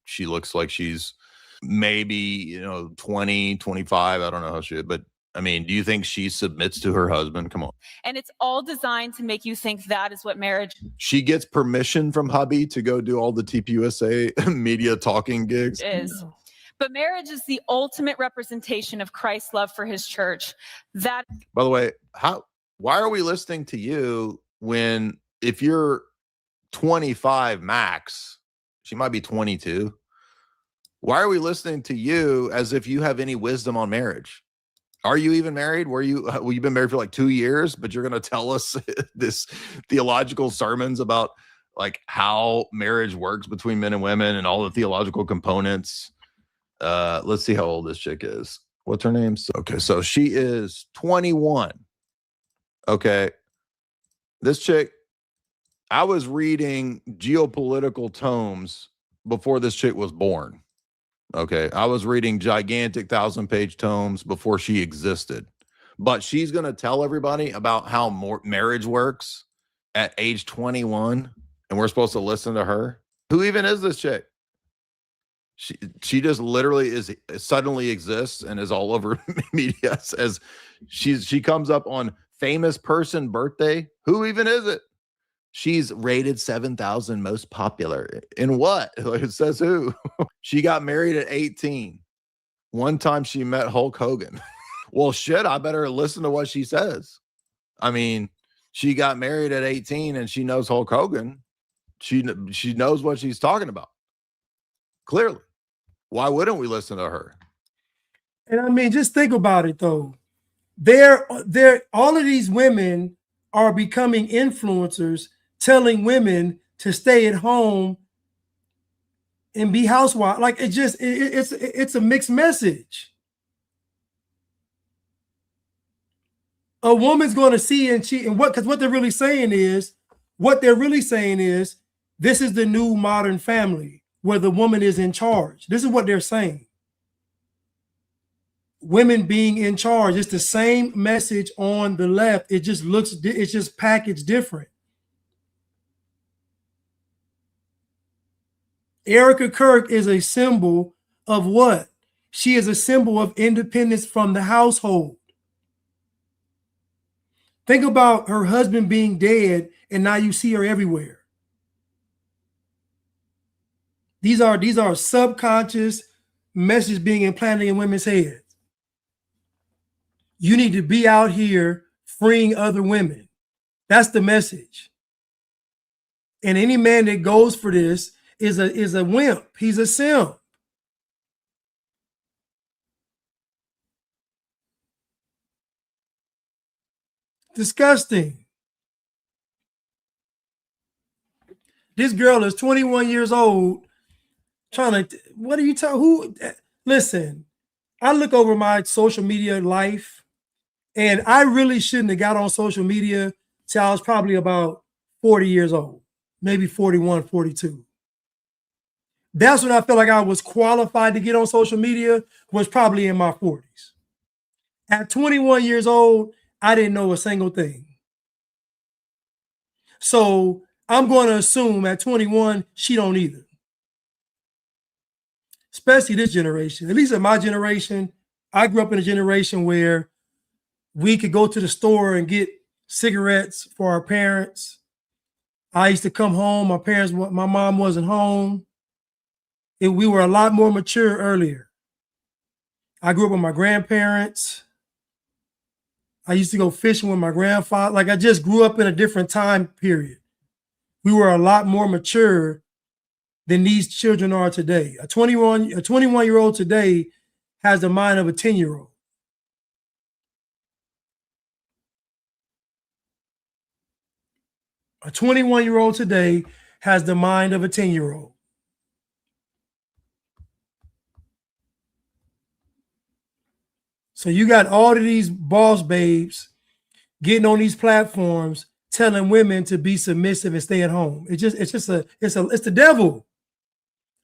She looks like she's maybe, 20, 25. I don't know how she is, but I mean, do you think she submits to her husband? Come on. And it's all designed to make you think that is what marriage. She gets permission from hubby to go do all the TPUSA media talking gigs. Is. But marriage is the ultimate representation of Christ's love for his church. That, by the way, why are we listening to you when, if you're 25 max, she might be 22. Why are we listening to you as if you have any wisdom on marriage? Are you even married? You've been married for like 2 years, but you're going to tell us this theological sermons about like how marriage works between men and women and all the theological components. Let's see how old this chick is. What's her name? Okay, so she is 21. Okay. This chick, I was reading geopolitical tomes before this chick was born. Okay. I was reading gigantic 1,000-page tomes before she existed. But she's going to tell everybody about how marriage works at age 21, and we're supposed to listen to her? Who even is this chick? She just literally suddenly exists and is all over media as she comes up on famous person birthday. Who even is it? She's rated 7,000 most popular. In what? It says who? She got married at 18. One time she met Hulk Hogan. Well, shit, I better listen to what she says. I mean, she got married at 18 and she knows Hulk Hogan. She knows what she's talking about. Clearly. Why wouldn't we listen to her? And I mean, just think about it though. All of these women are becoming influencers, telling women to stay at home and be housewives. Like it's a mixed message. A woman's going to see and cheat, and because what they're really saying is, this is the new modern family where the woman is in charge. This is what they're saying. Women being in charge. It's the same message on the left. It's just packaged different. Erica Kirk is a symbol of what? She is a symbol of independence from the household. Think about her husband being dead, and now you see her everywhere. These are subconscious messages being implanted in women's heads. You need to be out here freeing other women. That's the message. And any man that goes for this is a wimp. He's a simp. Disgusting. This girl is 21 years old what are you talking? Listen, I look over my social media life, and I really shouldn't have got on social media till I was probably about 40 years old, maybe 41, 42. That's when I felt like I was qualified to get on social media, was probably in my 40s. At 21 years old, I didn't know a single thing. So I'm going to assume at 21, she don't either. Especially this generation. At least in my generation, I grew up in a generation where we could go to the store and get cigarettes for our parents. I used to come home. My mom wasn't home. We were a lot more mature earlier. I grew up with my grandparents. I used to go fishing with my grandfather. Like, I just grew up in a different time period. We were a lot more mature than these children are today. A 21-year-old today has the mind of a 10-year-old. A 21-year-old today has the mind of a 10-year-old. So you got all of these boss babes getting on these platforms telling women to be submissive and stay at home. It's the devil.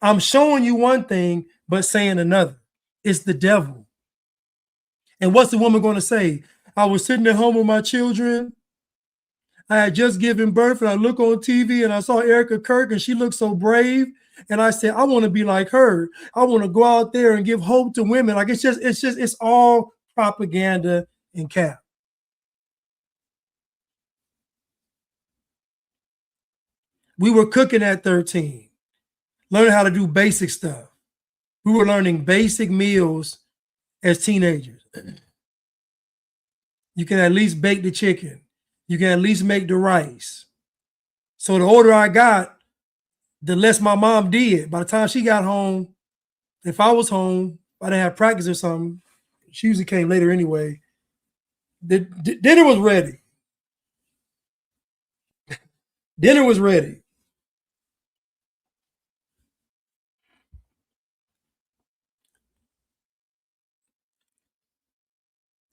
I'm showing you one thing, but saying another. It's the devil. And what's the woman going to say? I was sitting at home with my children. I had just given birth, and I look on TV and I saw Erica Kirk, and she looked so brave. And I said, I want to be like her. I want to go out there and give hope to women. Like, it's all propaganda and cap. We were cooking at 13, learning how to do basic stuff. We were learning basic meals as teenagers. You can at least bake the chicken. You can at least make the rice. So the older I got, the less my mom did. By the time she got home, if I was home, if I didn't have practice or something, she usually came later anyway. The dinner was ready. Dinner was ready.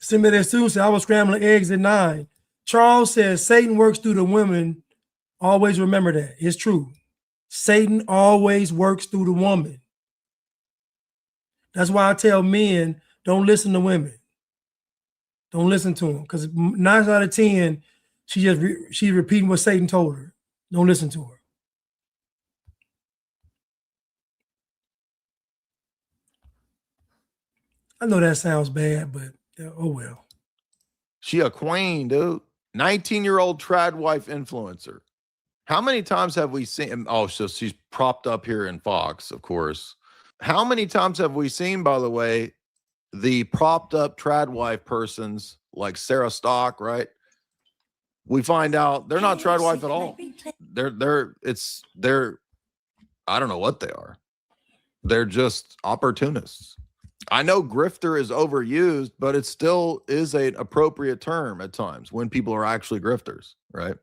Somebody said I was scrambling eggs at 9. Charles says Satan works through the women. Always remember that. It's true. Satan always works through the woman. That's why I tell men, don't listen to women. Don't listen to them. Because 9 out of 10, She's repeating what Satan told her. Don't listen to her. I know that sounds bad, but oh well. She a queen, dude. 19-year-old trad wife influencer. How many times have we seen? Oh, so she's propped up here in Fox, of course. How many times have we seen, by the way, the propped up trad wife persons like Sarah Stock, right? We find out they're not trad wife at all. They're I don't know what they are. They're just opportunists. I know grifter is overused, but it still is an appropriate term at times when people are actually grifters, right?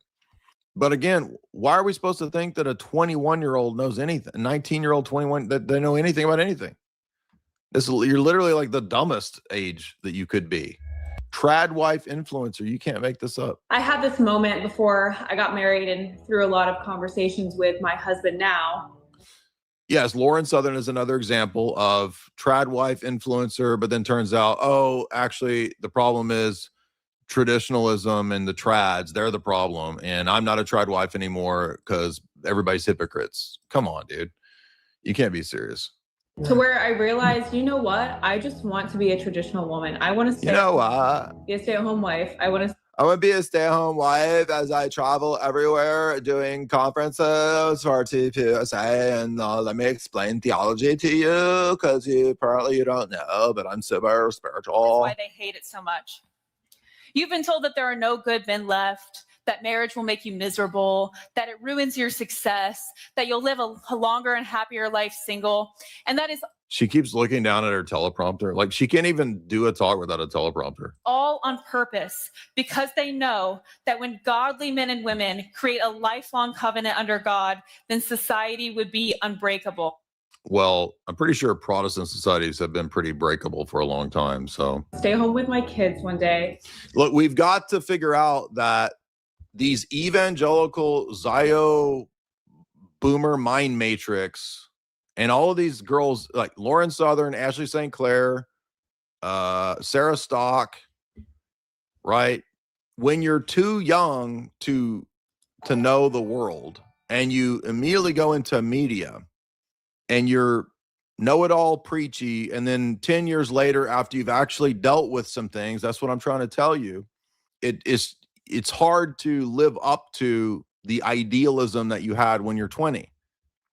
But again, why are we supposed to think that a 21-year-old knows anything, a 19-year-old, 21, that they know anything about anything? You're literally like the dumbest age that you could be. Trad wife influencer, you can't make this up. I had this moment before I got married and through a lot of conversations with my husband now. Yes, Lauren Southern is another example of trad wife influencer, but then turns out, oh, actually, the problem is traditionalism and the trads. They're the problem. And I'm not a trad wife anymore because everybody's hypocrites. Come on, dude. You can't be serious. To where I realized, you know what? I just want to be a traditional woman. I want to stay, be a stay-at-home wife. I want to be a stay-at-home wife as I travel everywhere doing conferences for TPUSA, and let me explain theology to you because apparently you don't know, but I'm super spiritual. That's why they hate it so much. You've been told that there are no good men left, that marriage will make you miserable, that it ruins your success, that you'll live a longer and happier life single. And that is She keeps looking down at her teleprompter. Like she can't even do a talk without a teleprompter. all on purpose because they know that when godly men and women create a lifelong covenant under God, then society would be unbreakable. Well, I'm pretty sure Protestant societies have been pretty breakable for a long time. So stay home with my kids one day. Look, we've got to figure out that these evangelical Zio boomer mind matrix and all of these girls like Lauren Southern, Ashley St. Clair, Sarah Stock, right? When you're too young to know the world and you immediately go into media and you're know-it-all preachy, and then 10 years later, after you've actually dealt with some things, that's what I'm trying to tell you. It's hard to live up to the idealism that you had when you're 20.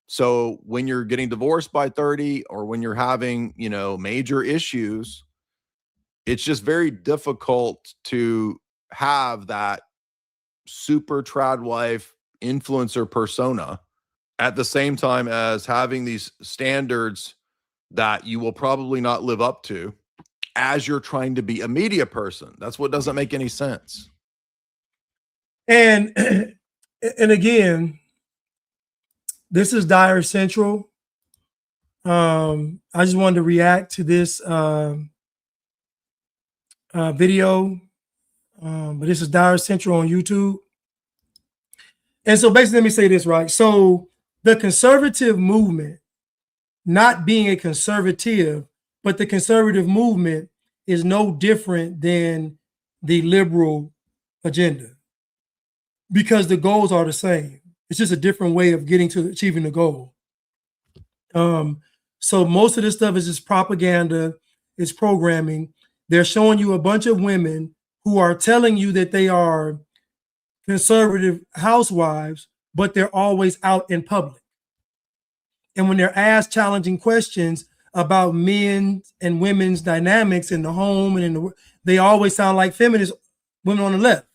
So when you're getting divorced by 30 or when you're having, major issues, it's just very difficult to have that super trad wife influencer persona at the same time as having these standards that you will probably not live up to as you're trying to be a media person. That's what doesn't make any sense. And again, this is Dire Central. I just wanted to react to this video, but this is Dire Central on YouTube. And so basically, let me say this, right? So the conservative movement, not being a conservative, but the conservative movement is no different than the liberal agenda because the goals are the same. It's just a different way of getting to achieving the goal. So most of this stuff is just propaganda, it's programming. They're showing you a bunch of women who are telling you that they are conservative housewives, but they're always out in public. And when they're asked challenging questions about men and women's dynamics in the home and they always sound like feminist women on the left.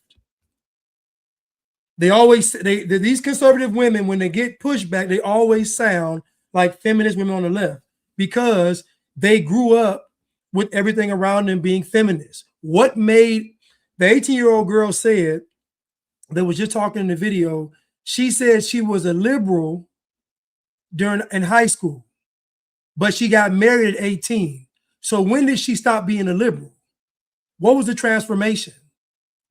These conservative women, when they get pushback, they always sound like feminist women on the left because they grew up with everything around them being feminist. What made the 18-year-old girl said that was just talking in the video, she said she was a liberal in high school, but she got married at 18. So when did she stop being a liberal? What was the transformation?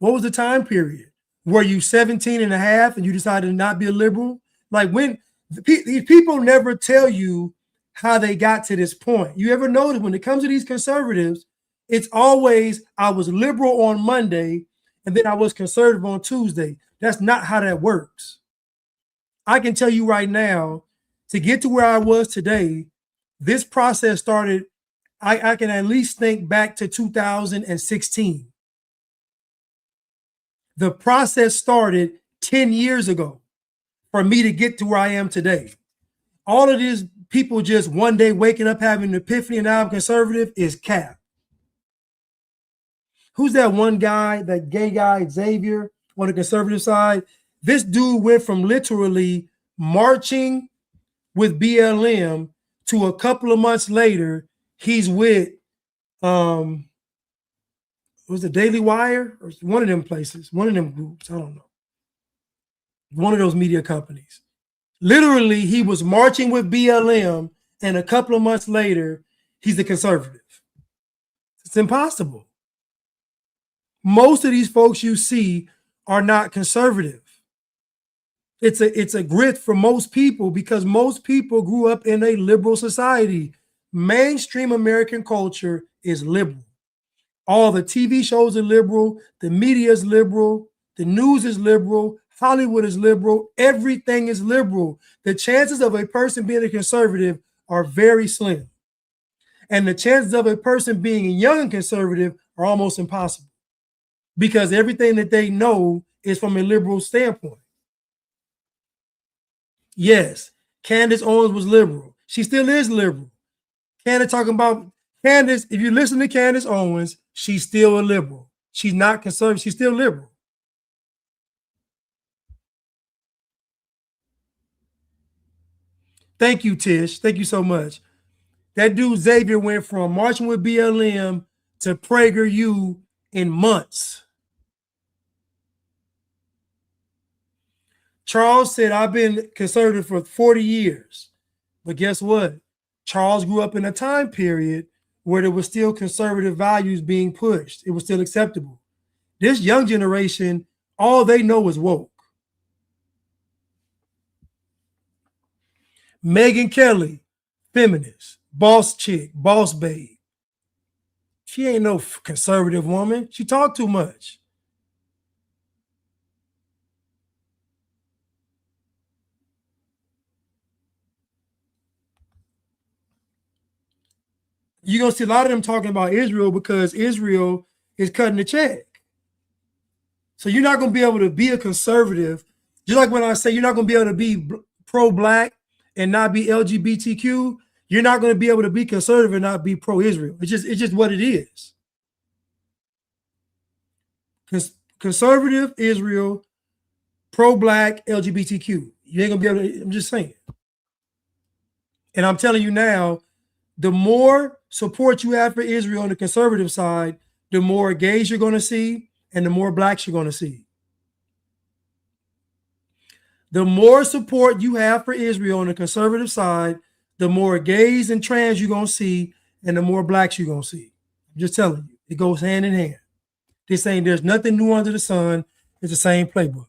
What was the time period? Were you 17 and a half and you decided to not be a liberal? Like when these people never tell you how they got to this point. You ever notice when it comes to these conservatives, it's always, I was liberal on Monday and then I was conservative on Tuesday. That's not how that works. I can tell you right now, to get to where I was today, this process started, I can at least think back to 2016. The process started 10 years ago for me to get to where I am today. All of these people just one day waking up having an epiphany and now I'm conservative is cap. Who's that one guy, that gay guy, Xavier, on the conservative side? This dude went from literally marching with BLM to a couple of months later, he's with was the Daily Wire or one of them places, one of them groups, I don't know. One of those media companies. Literally, he was marching with BLM, and a couple of months later, he's a conservative. It's impossible. Most of these folks you see are not conservative. It's a grit for most people because most people grew up in a liberal society. Mainstream American culture is liberal. All the TV shows are liberal, the media is liberal, the news is liberal, Hollywood is liberal, everything is liberal. The chances of a person being a conservative are very slim. And the chances of a person being a young and conservative are almost impossible because everything that they know is from a liberal standpoint. Yes, Candace Owens was liberal. She still is liberal. Candace, if you listen to Candace Owens, she's still a liberal. She's not conservative. She's still liberal. Thank you, Tish. Thank you so much. That dude Xavier went from marching with BLM to PragerU in months. Charles said, I've been conservative for 40 years. But guess what? Charles grew up in a time period where there was still conservative values being pushed. It was still acceptable. This young generation, all they know is woke. Megyn Kelly, feminist, boss chick, boss babe. She ain't no conservative woman. She talk too much. You're going to see a lot of them talking about Israel because Israel is cutting the check. So you're not going to be able to be a conservative. Just like when I say you're not going to be able to be pro-black and not be LGBTQ, you're not going to be able to be conservative and not be pro-Israel. It's just what it is. Conservative Israel, pro-black LGBTQ. You ain't going to be able to, I'm just saying. And I'm telling you now, the more support you have for Israel on the conservative side, the more gays you're going to see and the more blacks you're going to see. The more support you have for Israel on the conservative side, the more gays and trans you're going to see and the more blacks you're going to see. I'm just telling you, it goes hand in hand. This ain't, there's nothing new under the sun. It's the same playbook.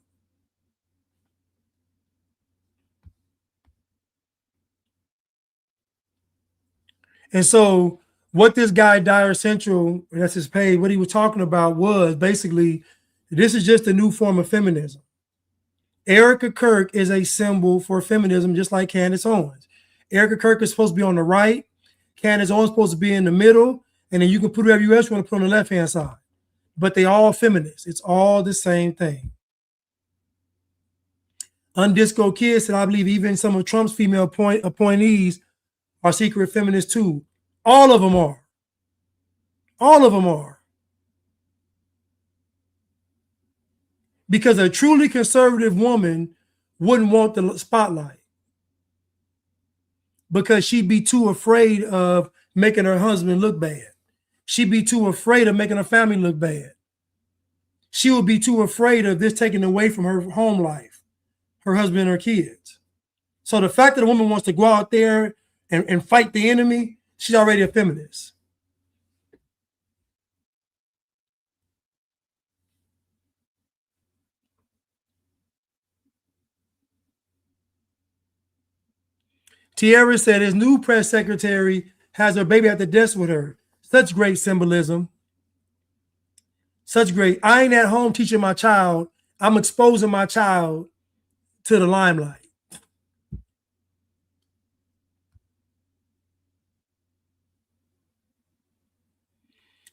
And so what this guy, Dyer Central, that's his page, what he was talking about was basically, this is just a new form of feminism. Erica Kirk is a symbol for feminism, just like Candace Owens. Erica Kirk is supposed to be on the right. Candace Owens is supposed to be in the middle. And then you can put whoever you else want to put on the left-hand side. But they all feminists. It's all the same thing. Undisco Kid said, I believe even some of Trump's female appointees are secret feminists too. All of them are. All of them are. Because a truly conservative woman wouldn't want the spotlight. Because she'd be too afraid of making her husband look bad. She'd be too afraid of making her family look bad. She would be too afraid of this taking away from her home life, her husband and her kids. So the fact that a woman wants to go out there and fight the enemy, she's already a feminist. Tierra said his new press secretary has her baby at the desk with her. Such great symbolism. Such great. I ain't at home teaching my child. I'm exposing my child to the limelight.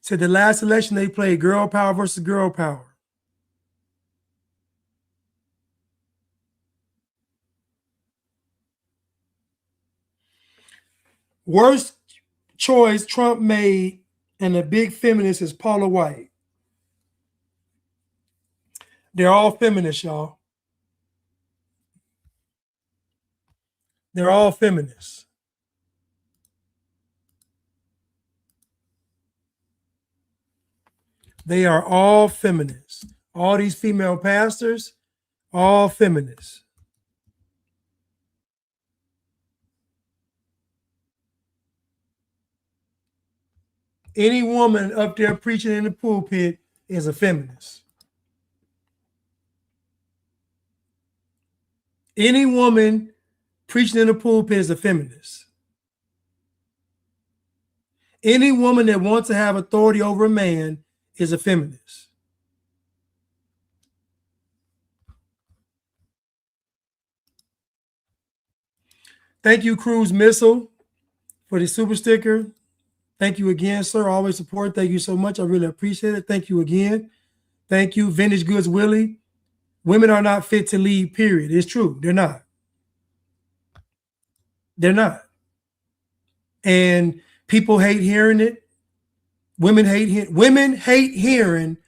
Said the last election they played girl power versus girl power. Worst choice Trump made, and a big feminist is Paula White. They're all feminists, y'all. They're all feminists. They are all feminists. All these female pastors, all feminists. Any woman up there preaching in the pulpit is a feminist. Any woman preaching in the pulpit is a feminist. Any woman that wants to have authority over a man is a feminist. Thank you, Cruise Missile, for the super sticker. Thank you again, sir. Always support. Thank you so much. I really appreciate it. Thank you again. Thank you, Vintage Goods Willie. Women are not fit to lead, period. It's true. They're not. They're not. And people hate hearing it. Women hate hearing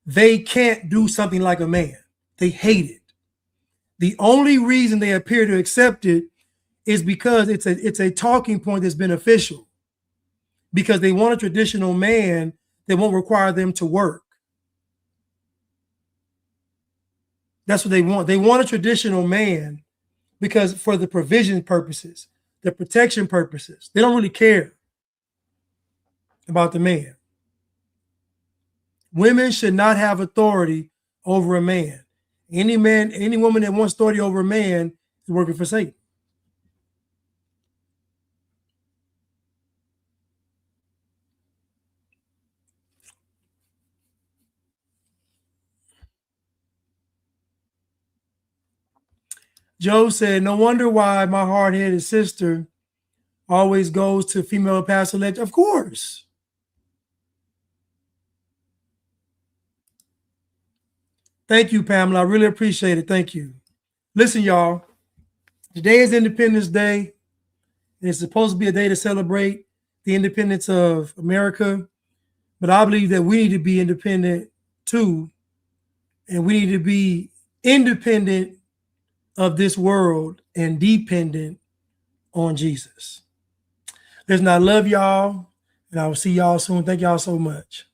they can't do something like a man. They hate it. The only reason they appear to accept it is because it's a talking point that's beneficial. Because they want a traditional man that won't require them to work. That's what they want. They want a traditional man because for the provision purposes, the protection purposes, they don't really care about the man. Women should not have authority over a man. Any man, any woman that wants authority over a man is working for Satan. Joe said, no wonder why my hard-headed sister always goes to female pastor lecture. Of course. Thank you, Pamela. I really appreciate it. Thank you. Listen, y'all. Today is Independence Day. And it's supposed to be a day to celebrate the independence of America. But I believe that we need to be independent too. And we need to be independent of this world and dependent on Jesus. Listen, I love y'all. And I will see y'all soon. Thank y'all so much.